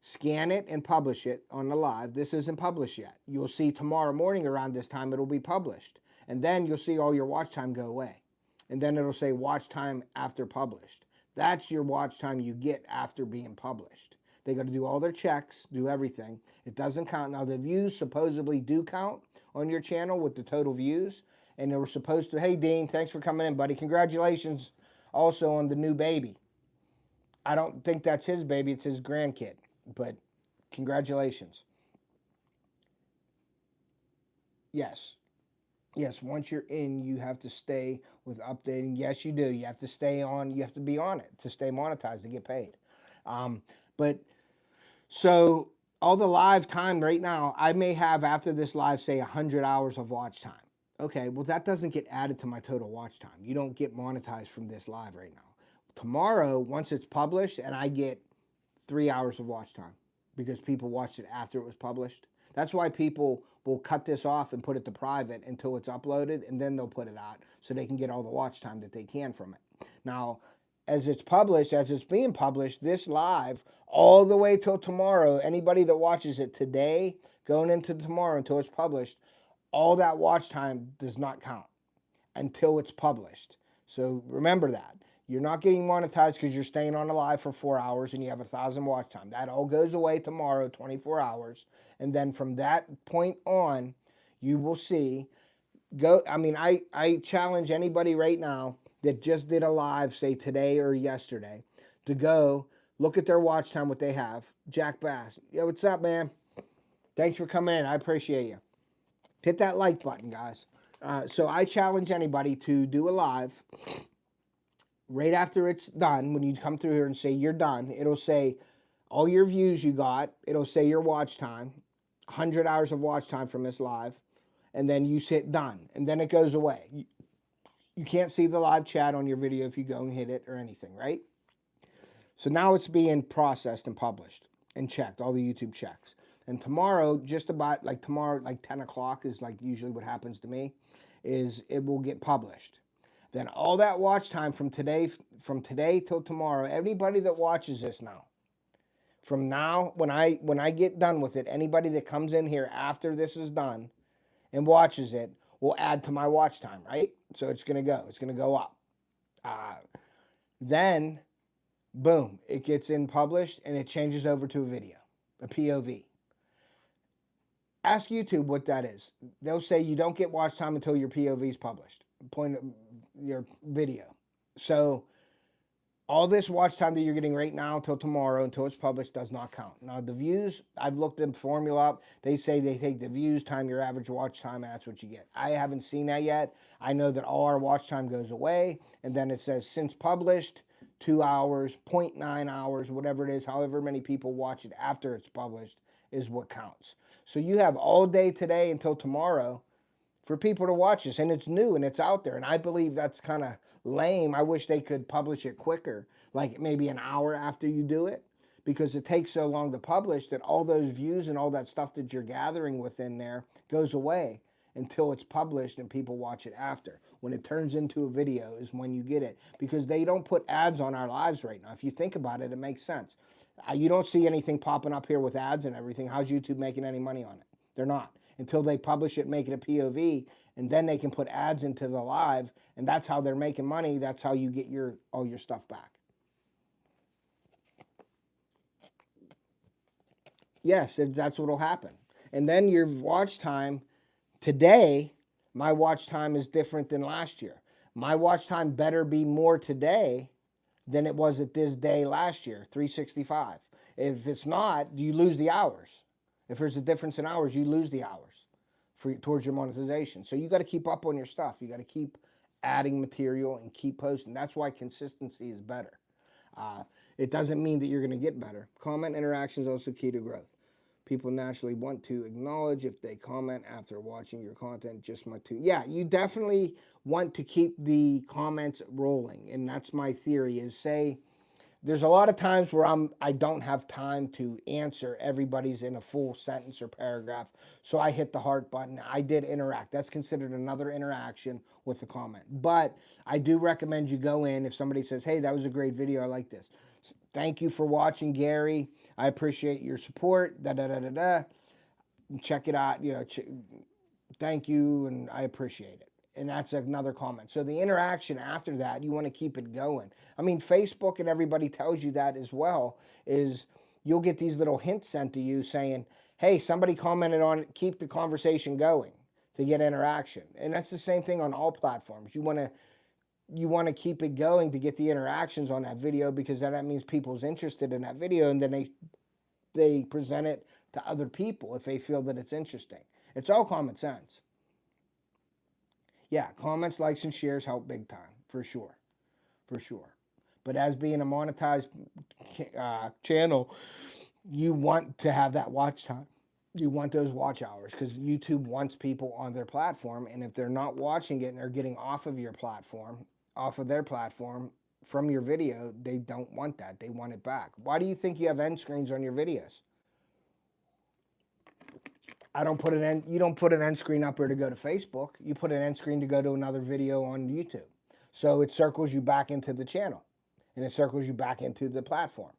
scan it and publish it on the live. This isn't published yet. You'll see tomorrow morning around this time it'll be published. And then you'll see all your watch time go away. And then it'll say watch time after published. That's your watch time you get after being published. They got to do all their checks, do everything. It doesn't count. Now, the views supposedly do count on your channel with the total views. And they were supposed to, hey, Dean, thanks for coming in, buddy. Congratulations also on the new baby. I don't think that's his baby. It's his grandkid. But congratulations. Yes. Yes, once you're in, you have to stay with updating. Yes, you do. You have to stay on. You have to be on it to stay monetized to get paid. So all the live time right now, I may have after this live, say 100 hours of watch time. Okay, well, that doesn't get added to my total watch time. You don't get monetized from this live right now. Tomorrow, once it's published, and I get 3 hours of watch time because people watched it after it was published. That's why people will cut this off and put it to private until it's uploaded, and then they'll put it out so they can get all the watch time that they can from it. Now, as it's published, as it's being published, this live, all the way till tomorrow, anybody that watches it today, going into tomorrow until it's published, all that watch time does not count until it's published. So remember that. You're not getting monetized because you're staying on the live for 4 hours and you have 1,000 watch time. That all goes away tomorrow, 24 hours. And then from that point on, you will see, I challenge anybody right now that just did a live, say today or yesterday, to go look at their watch time, what they have. Jack Bass. Yo, what's up, man? Thanks for coming in. I appreciate you. Hit that like button, guys. So I challenge anybody to do a live. Right after it's done, when you come through here and say you're done, it'll say all your views you got. It'll say your watch time, 100 hours of watch time from this live. And then you hit done. And then it goes away. You can't see the live chat on your video if you go and hit it or anything, right? So now it's being processed and published and checked, all the YouTube checks. And tomorrow, just about like tomorrow, like 10 o'clock is like usually what happens to me, is it will get published. Then all that watch time from today till tomorrow, anybody that watches this now, from now, when I get done with it, anybody that comes in here after this is done and watches it, will add to my watch time, right? So it's going to go up. Then, boom, it gets in published and it changes over to a video, a POV. Ask YouTube what that is. They'll say you don't get watch time until your POV is published, point of your video. So all this watch time that you're getting right now until tomorrow, until it's published, does not count. Now, the views, I've looked at the formula up. They say they take the views time your average watch time, and that's what you get. I haven't seen that yet. I know that all our watch time goes away, and then it says since published, 2 hours, 0.9 hours, whatever it is, however many people watch it after it's published is what counts. So you have all day today until tomorrow for people to watch this, and it's new and it's out there, and I believe that's kind of lame. I wish they could publish it quicker, like maybe an hour after you do it, because it takes so long to publish that all those views and all that stuff that you're gathering within there goes away until it's published and people watch it after. When it turns into a video is when you get it, because they don't put ads on our lives right now. If you think about it, it makes sense. You don't see anything popping up here with ads and everything. How's YouTube making any money on it? They're not. Until they publish it, make it a POV, and then they can put ads into the live, and that's how they're making money. That's how you get all your stuff back. Yes, that's what will happen. And then your watch time today, my watch time is different than last year. My watch time better be more today than it was at this day last year, 365. If it's not, you lose the hours. If there's a difference in hours, you lose the hours towards your monetization. So you got to keep up on your stuff. You got to keep adding material and keep posting. That's why consistency is better. It doesn't mean that you're going to get better. Comment interaction is also key to growth. People naturally want to acknowledge if they comment after watching your content. Just my two. Yeah, you definitely want to keep the comments rolling. And that's my theory is say, there's a lot of times where I don't have time to answer everybody's in a full sentence or paragraph. So I hit the heart button. I did interact. That's considered another interaction with the comment. But I do recommend you go in if somebody says, hey, that was a great video. I like this. Thank you for watching, Gary. I appreciate your support. Check it out. Thank you, and I appreciate it. And that's another comment. So the interaction after that, you want to keep it going. I mean, Facebook and everybody tells you that as well, is you'll get these little hints sent to you saying, hey, somebody commented on it, keep the conversation going to get interaction. And that's the same thing on all platforms. You want to keep it going to get the interactions on that video, because then that means people's interested in that video, and then they present it to other people if they feel that it's interesting. It's all common sense. Yeah, comments, likes, and shares help big time, for sure. For sure. But as being a monetized channel, you want to have that watch time. You want those watch hours, because YouTube wants people on their platform, and if they're not watching it and they're getting off of your platform, off of their platform from your video, they don't want that. They want it back. Why do you think you have end screens on your videos? You don't put an end screen up there to go to Facebook. You put an end screen to go to another video on YouTube. So it circles you back into the channel, and it circles you back into the platform.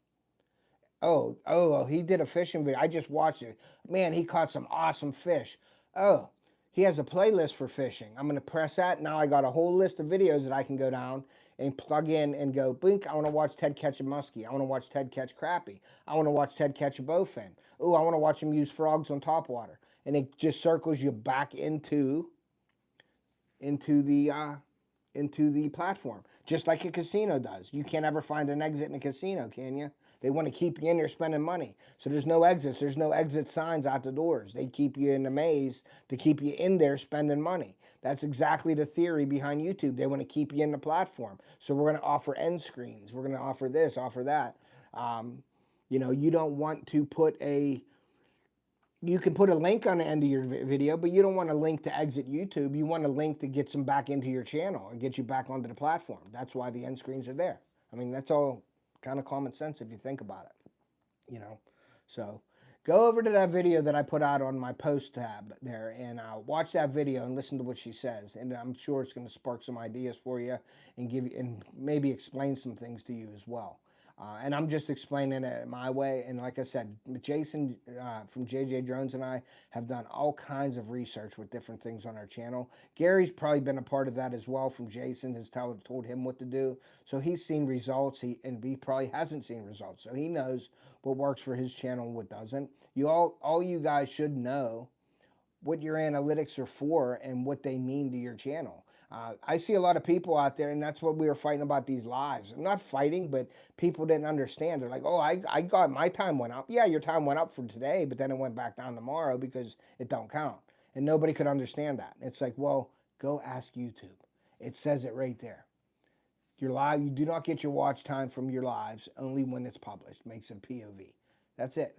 Oh, he did a fishing video. I just watched it. Man, he caught some awesome fish. Oh, he has a playlist for fishing. I'm going to press that. Now I got a whole list of videos that I can go down and plug in and go, blink, I want to watch Ted catch a muskie. I want to watch Ted catch crappie. I want to watch Ted catch a bowfin. Oh, I want to watch him use frogs on top water. And it just circles you back into the platform, just like a casino does. You can't ever find an exit in a casino, can you? They want to keep you in there spending money. So there's no exits. There's no exit signs out the doors. They keep you in the maze to keep you in there spending money. That's exactly the theory behind YouTube. They want to keep you in the platform. So we're going to offer end screens. We're going to offer this, offer that. You don't want to you can put a link on the end of your video, but you don't want a link to exit YouTube. You want a link to get them back into your channel and get you back onto the platform. That's why the end screens are there. I mean, that's all kind of common sense if you think about it, So go over to that video that I put out on my post tab there and watch that video and listen to what she says. And I'm sure it's going to spark some ideas for you and maybe explain some things to you as well. And I'm just explaining it my way. And like I said, Jason from JJ Drones and I have done all kinds of research with different things on our channel. Gary's probably been a part of that as well. From Jason has told him what to do. So he's seen results. And he probably hasn't seen results. So he knows what works for his channel and what doesn't. All you guys should know what your analytics are for and what they mean to your channel. I see a lot of people out there, and that's what we were fighting about these lives. I'm not fighting, but people didn't understand. They're like, oh, I got my time went up. Yeah, your time went up for today, but then it went back down tomorrow because it don't count. And nobody could understand that. It's like, well, go ask YouTube. It says it right there. Your live, you do not get your watch time from your lives, only when it's published. Makes a POV. That's it.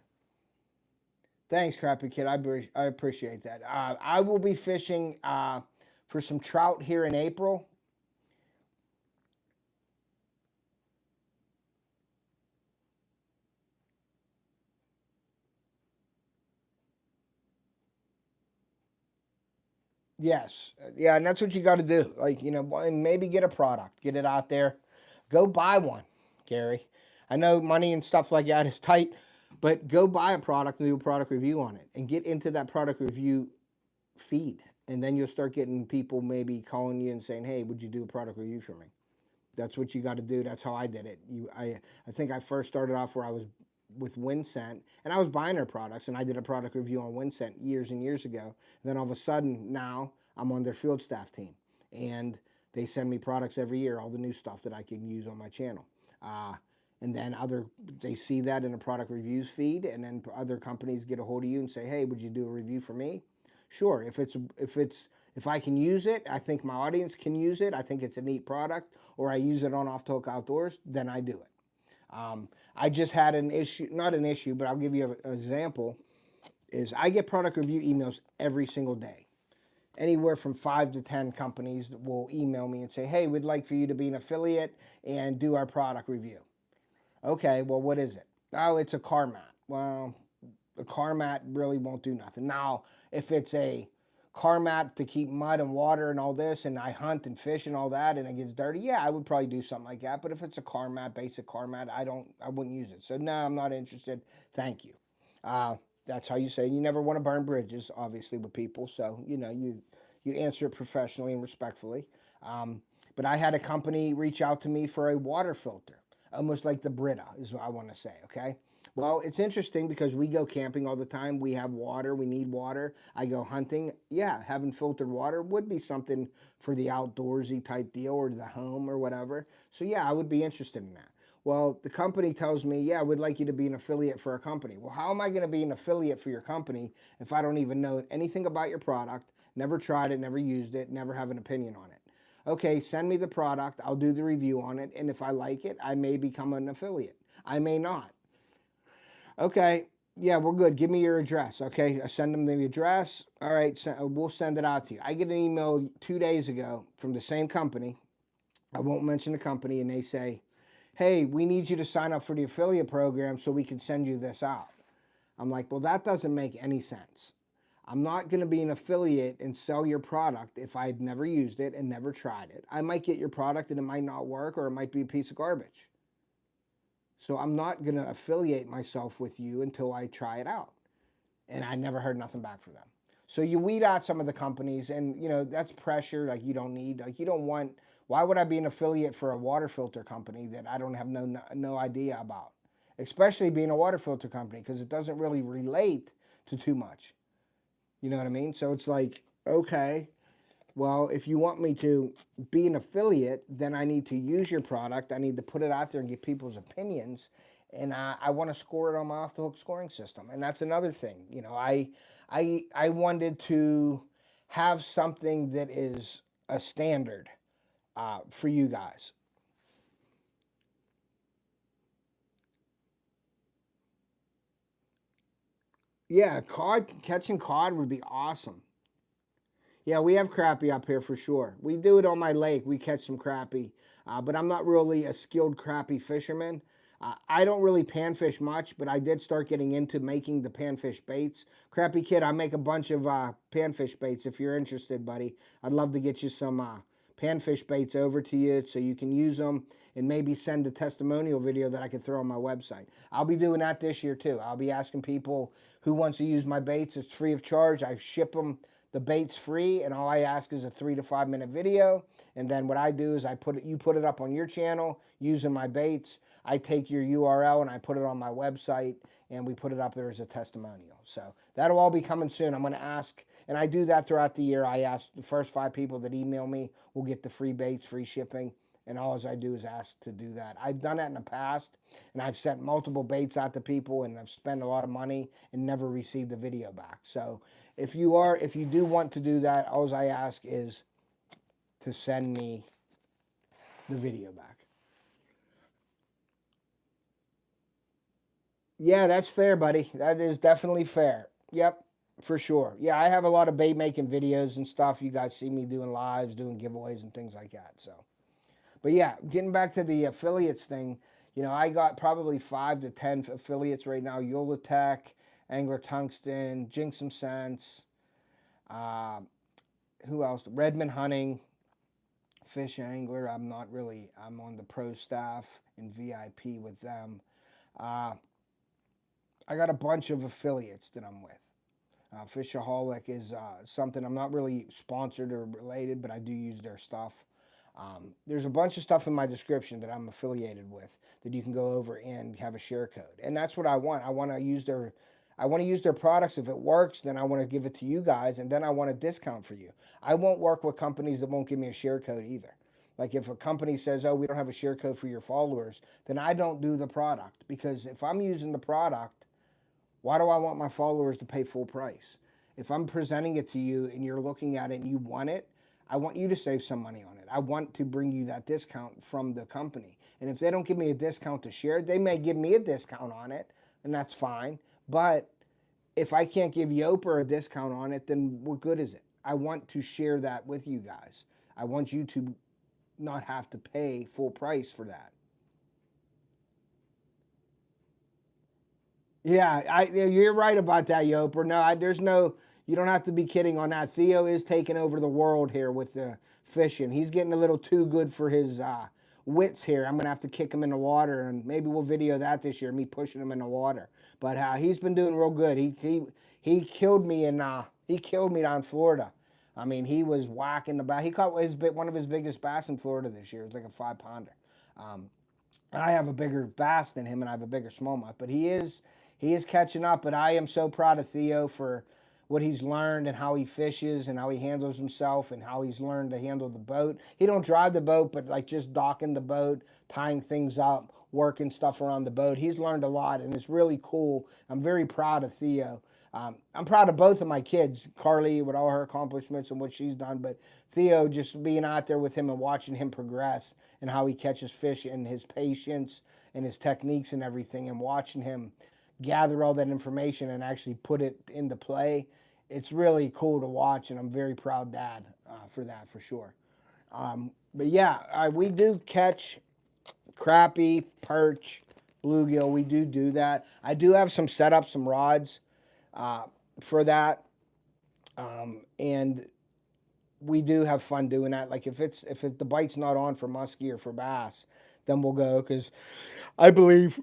Thanks, Crappy Kid. I appreciate that. I will be fishing for some trout here in April. Yes. Yeah, and that's what you got to do. Like, and maybe get a product. Get it out there. Go buy one, Gary. I know money and stuff like that is tight, but go buy a product and do a product review on it and get into that product review feed. And then you'll start getting people maybe calling you and saying, hey, would you do a product review for me? That's what you got to do. That's how I did it. I think I first started off where I was with Winsent, and I was buying their products, and I did a product review on Winsent years and years ago. And then all of a sudden, now I'm on their field staff team, and they send me products every year, all the new stuff that I can use on my channel. And then they see that in a product reviews feed, and then other companies get a hold of you and say, hey, would you do a review for me? Sure. If I can use it, I think my audience can use it, I think it's a neat product, or I use it on Off the Hook Outdoors, then I do it. I just had an issue, not an issue, but I'll give you an example, is I get product review emails every single day. Anywhere from 5 to 10 companies will email me and say, hey, we'd like for you to be an affiliate and do our product review. Okay, well, what is it? Oh, it's a car mat. Well, a car mat really won't do nothing. Now, if it's a car mat to keep mud and water and all this, and I hunt and fish and all that, and it gets dirty, yeah, I would probably do something like that. But if it's a car mat, basic car mat, I wouldn't use it. So no, I'm not interested. Thank you. That's how you say you never want to burn bridges, obviously, with people. So you answer it professionally and respectfully. But I had a company reach out to me for a water filter, almost like the Brita is what I want to say. Okay. Well, it's interesting because we go camping all the time. We have water. We need water. I go hunting. Yeah, having filtered water would be something for the outdoorsy type deal or the home or whatever. So, yeah, I would be interested in that. Well, the company tells me, yeah, we'd like you to be an affiliate for a company. Well, how am I going to be an affiliate for your company if I don't even know anything about your product, never tried it, never used it, never have an opinion on it? Okay, send me the product. I'll do the review on it. And if I like it, I may become an affiliate. I may not. Okay, yeah, we're good. Give me your address. Okay, I send them the address. All right, we'll send it out to you. I get an email 2 days ago from the same company. I won't mention the company, and they say, hey, we need you to sign up for the affiliate program so we can send you this out. I'm like, well, that doesn't make any sense. I'm not going to be an affiliate and sell your product if I've never used it and never tried it. I might get your product and it might not work, or it might be a piece of garbage. So I'm not going to affiliate myself with you until I try it out. And I never heard nothing back from them. So you weed out some of the companies, and that's pressure like you don't need. Like you don't want, why would I be an affiliate for a water filter company that I don't have no idea about? Especially being a water filter company, because it doesn't really relate to too much. You know what I mean? So it's like, okay, well, if you want me to be an affiliate, then I need to use your product. I need to put it out there and get people's opinions. And I want to score it on my Off the Hook scoring system. And that's another thing. I wanted to have something that is a standard for you guys. Yeah, catching cod would be awesome. Yeah, we have crappie up here for sure. We do it on my lake. We catch some crappie, but I'm not really a skilled crappie fisherman. I don't really panfish much, but I did start getting into making the panfish baits. Crappie Kid, I make a bunch of panfish baits if you're interested, buddy. I'd love to get you some panfish baits over to you so you can use them, and maybe send a testimonial video that I can throw on my website. I'll be doing that this year too. I'll be asking people who wants to use my baits. It's free of charge. I ship them the baits free, and all I ask is a 3 to 5 minute video. And then what I do is you put it up on your channel using my baits. I take your URL and I put it on my website, and we put it up there as a testimonial. So that'll all be coming soon. I'm going to ask, and I do that throughout the year. I ask the first 5 people that email me will get the free baits, free shipping. And all I do is ask to do that. I've done that in the past, and I've sent multiple baits out to people, and I've spent a lot of money and never received the video back. So if you do want to do that, all I ask is to send me the video back. Yeah, that's fair, buddy. That is definitely fair. Yep, for sure. Yeah, I have a lot of bait making videos and stuff. You guys see me doing lives, doing giveaways and things like that. So. But yeah, getting back to the affiliates thing, you know, I got probably 5 to 10 affiliates right now. Yola Tech, Angler Tungsten, Jinx Some Sense, who else? Redmond Hunting, FishAngler. I'm on the pro staff and VIP with them. I got a bunch of affiliates that I'm with. Fishoholic is something I'm not really sponsored or related, but I do use their stuff. There's a bunch of stuff in my description that I'm affiliated with that you can go over and have a share code. And that's what I want. I want to use their products. If it works, then I want to give it to you guys, and then I want a discount for you. I won't work with companies that won't give me a share code either. Like if a company says, oh, we don't have a share code for your followers, then I don't do the product. Because if I'm using the product, why do I want my followers to pay full price? If I'm presenting it to you and you're looking at it and you want it, I want you to save some money on it. I want to bring you that discount from the company. And if they don't give me a discount to share, they may give me a discount on it, and that's fine. But if I can't give Yoper a discount on it, then what good is it? I want to share that with you guys. I want you to not have to pay full price for that. Yeah, you're right about that, Yoper. No, you don't have to be kidding on that. Theo is taking over the world here with the fishing. He's getting a little too good for his wits here. I'm going to have to kick him in the water, and maybe we'll video that this year, me pushing him in the water. But he's been doing real good. He killed me down in Florida. I mean, he was whacking the bass. He caught one of his biggest bass in Florida this year. It was like a 5-pounder. I have a bigger bass than him, and I have a bigger smallmouth. But he is catching up. But I am so proud of Theo for what he's learned and how he fishes and how he handles himself and how he's learned to handle the boat. He don't drive the boat, but like just docking the boat, tying things up, working stuff around the boat. He's learned a lot, and it's really cool. I'm very proud of Theo. I'm proud of both of my kids, Carly with all her accomplishments and what she's done, but Theo, just being out there with him and watching him progress and how he catches fish and his patience and his techniques and everything, and watching him gather all that information and actually put it into play. It's really cool to watch, and I'm very proud dad for that, for sure. But yeah, we do catch crappie, perch, bluegill. We do that. I do have some rods for that, and we do have fun doing that. Like if the bite's not on for muskie or for bass, then we'll go, because I believe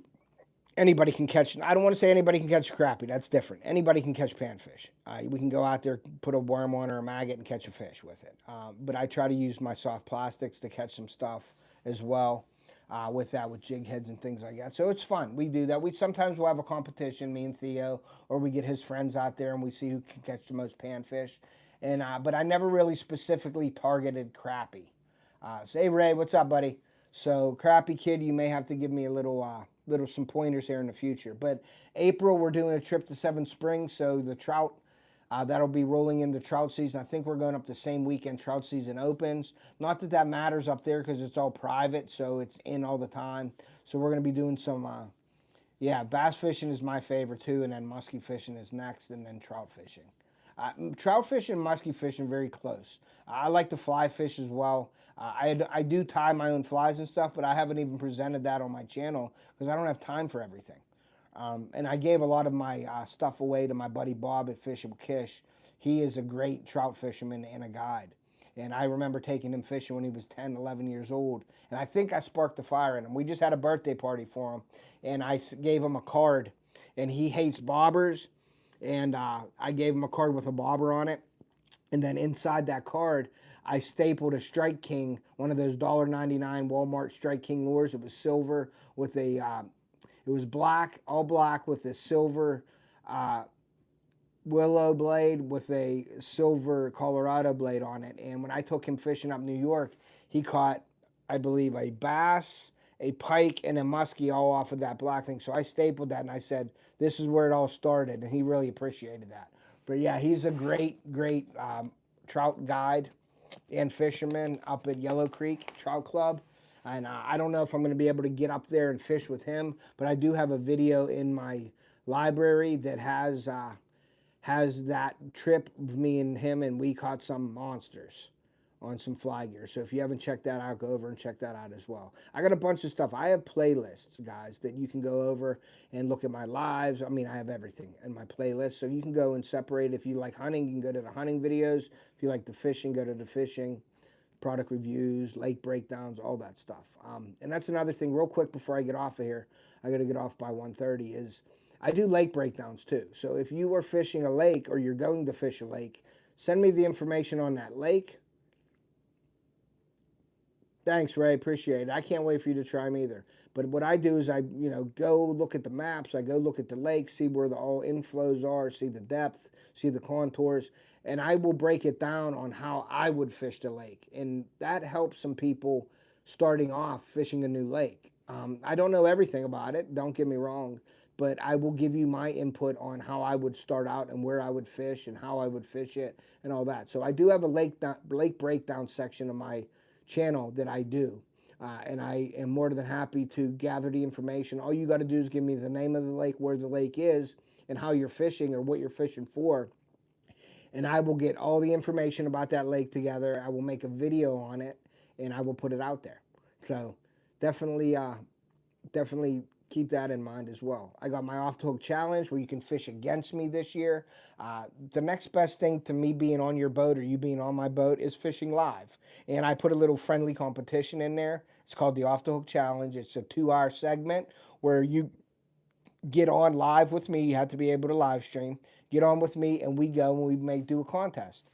anybody can catch. I don't want to say anybody can catch crappie. That's different. Anybody can catch panfish. We can go out there, put a worm on or a maggot and catch a fish with it. But I try to use my soft plastics to catch some stuff as well with jig heads and things like that. So it's fun. We do that. Sometimes we'll have a competition, me and Theo, or we get his friends out there and we see who can catch the most panfish. And but I never really specifically targeted crappie. So hey Ray, what's up, buddy? So crappie kid, you may have to give me a little some pointers here in the future. But April, we're doing a trip to Seven Springs, so the trout, that'll be rolling into trout season. I think we're going up the same weekend trout season opens. Not that that matters up there because it's all private, so it's in all the time. So we're going to be doing some, bass fishing is my favorite too, and then muskie fishing is next, and then trout fishing. Trout fishing and muskie fishing very close. I like to fly fish as well. I do tie my own flies and stuff, but I haven't even presented that on my channel because I don't have time for everything. And I gave a lot of my stuff away to my buddy Bob at Fish and Kish. He is a great trout fisherman and a guide. And I remember taking him fishing when he was 10, 11 years old. And I think I sparked the fire in him. We just had a birthday party for him. And I gave him a card. And he hates bobbers. And I gave him a card with a bobber on it. And then inside that card, I stapled a Strike King, one of those $1.99 Walmart Strike King lures. It was silver with a, it was black, all black with a silver willow blade with a silver Colorado blade on it. And when I took him fishing up New York, he caught, I believe, a bass, a pike, and a muskie all off of that black thing. So I stapled that and I said, this is where it all started. And he really appreciated that. But yeah, he's a great trout guide and fisherman up at Yellow Creek Trout Club. And I don't know if I'm going to be able to get up there and fish with him, but I do have a video in my library that has that trip of me and him, and we caught some monsters on some fly gear. So if you haven't checked that out, go over and check that out as well. I got a bunch of stuff. I have playlists, guys, that you can go over and look at my lives. I mean, I have everything in my playlist. So you can go and separate. If you like hunting, you can go to the hunting videos. If you like the fishing, go to the fishing, product reviews, lake breakdowns, all that stuff. And that's another thing real quick before I get off of here. I got to get off by 1:30 is I do lake breakdowns too. So if you are fishing a lake or you're going to fish a lake, send me the information on that lake. Thanks, Ray. Appreciate it. I can't wait for you to try them either. But what I do is I, go look at the maps. I go look at the lake, see where the all inflows are, see the depth, see the contours, and I will break it down on how I would fish the lake. And that helps some people starting off fishing a new lake. I don't know everything about it. Don't get me wrong. But I will give you my input on how I would start out and where I would fish and how I would fish it and all that. So I do have a lake breakdown section of my channel that I do. And I am more than happy to gather the information. All you got to do is give me the name of the lake, where the lake is, and how you're fishing or what you're fishing for. And I will get all the information about that lake together. I will make a video on it, and I will put it out there. So definitely keep that in mind as well. I got my off the hook challenge where you can fish against me this year. The next best thing to me being on your boat or you being on my boat is fishing live. And I put a little friendly competition in there. It's called the Off the Hook Challenge. It's a 2-hour segment where you get on live with me. You have to be able to live stream. Get on with me and we go and we may do a contest.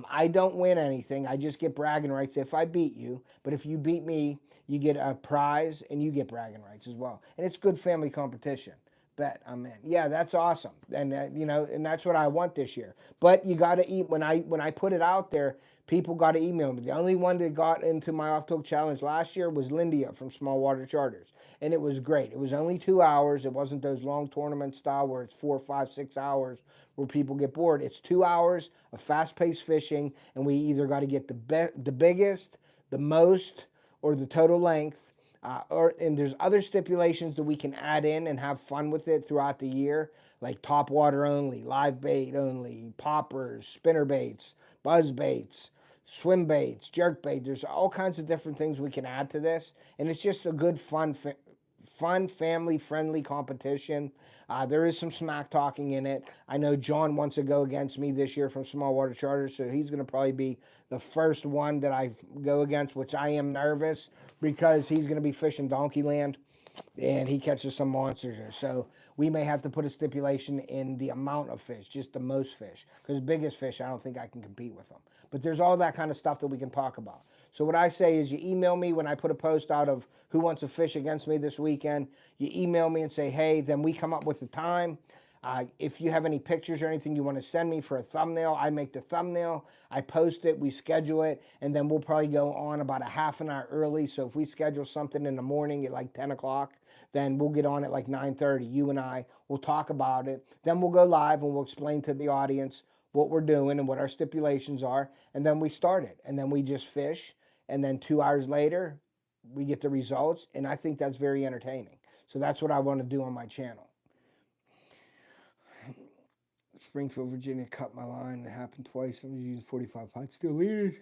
I don't win anything. I just get bragging rights if I beat you. But if you beat me, you get a prize and you get bragging rights as well. And it's good family competition. Bet I'm in. Yeah, that's awesome. And and that's what I want this year. But you got to eat when I put it out there. People got to email me. The only one that got into my off the hook challenge last year was Lindia from Small Water Charters, and it was great. It was only 2 hours. It wasn't those long tournament style where it's 4, 5, 6 hours where people get bored. It's 2 hours of fast-paced fishing, and we either got to get the biggest, the most, or the total length. And there's other stipulations that we can add in and have fun with it throughout the year, like top water only, live bait only, poppers, spinner baits, buzz baits, swim baits, jerk bait. There's all kinds of different things we can add to this, and it's just a good, fun, family-friendly competition. There is some smack talking in it. I know John wants to go against me this year from Small Water Charters, so he's going to probably be the first one that I go against, which I am nervous because he's going to be fishing Donkey Land, and he catches some monsters there. So we may have to put a stipulation in the amount of fish, just the most fish, because biggest fish, I don't think I can compete with them. But there's all that kind of stuff that we can talk about. So what I say is you email me when I put a post out of who wants to fish against me this weekend. You email me and say, hey, then we come up with the time. If you have any pictures or anything you want to send me for a thumbnail, I make the thumbnail, I post it, we schedule it, and then we'll probably go on about a half an hour early. So if we schedule something in the morning at like 10 o'clock, then we'll get on at like 9:30. You and I will talk about it. Then we'll go live and we'll explain to the audience what we're doing and what our stipulations are. And then we start it. And then we just fish. And then 2 hours later, we get the results. And I think that's very entertaining. So that's what I want to do on my channel. Springfield, Virginia cut my line. It happened twice. I was using 45 pounds. Still leading.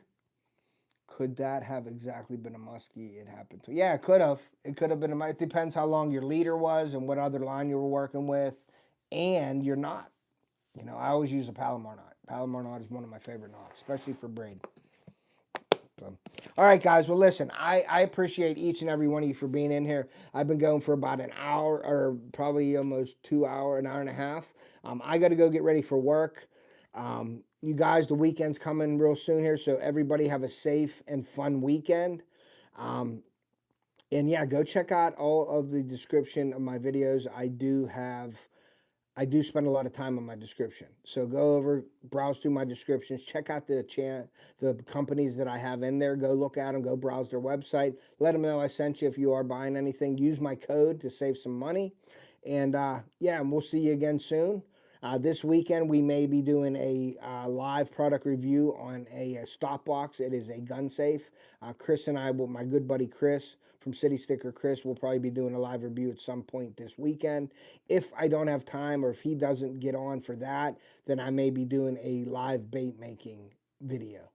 Could that have exactly been a muskie? It happened to. Yeah, it could have. It could have been a. It depends how long your leader was and what other line you were working with, and your knot. I always use a Palomar knot. Palomar knot is one of my favorite knots, especially for braid. All right, guys. Well, listen, I appreciate each and every one of you for being in here. I've been going for about an hour, or probably almost 2 hours, an hour and a half. I got to go get ready for work. You guys, the weekend's coming real soon here, so everybody have a safe and fun weekend. And yeah, go check out all of the description of my videos. I do spend a lot of time on my description. So go over, browse through my descriptions, check out the companies that I have in there. Go look at them, go browse their website. Let them know I sent you if you are buying anything. Use my code to save some money. And yeah, and we'll see you again soon. This weekend, we may be doing a live product review on a stop box. It is a gun safe. Chris and I, my good buddy Chris from City Sticker Chris, will probably be doing a live review at some point this weekend. If I don't have time, or if he doesn't get on for that, then I may be doing a live bait making video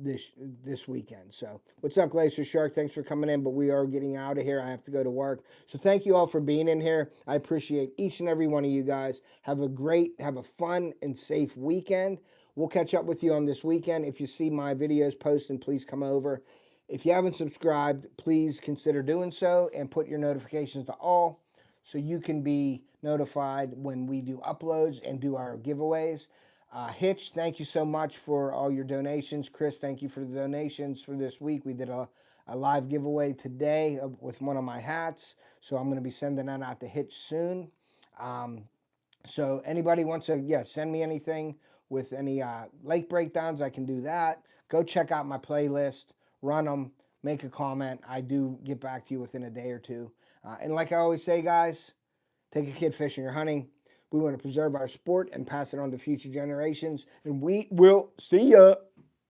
this weekend. So what's up, Glacier Shark? Thanks for coming in, but we are getting out of here. I have to go to work. So thank you all for being in here. I appreciate each and every one of you guys. Have a fun and safe weekend. We'll catch up with you on this weekend. If you see my videos posted, please come over. If you haven't subscribed, please consider doing so and put your notifications to all, so you can be notified when we do uploads and do our giveaways. Hitch, thank you so much for all your donations. Chris, thank you for the donations for this week. We did a live giveaway today with one of my hats, so I'm going to be sending that out to Hitch soon. So anybody wants to, send me anything with any lake breakdowns, I can do that. Go check out my playlist, run them, make a comment. I do get back to you within a day or two. And like I always say, guys, take a kid fishing or hunting. We want to preserve our sport and pass it on to future generations. And we will see ya.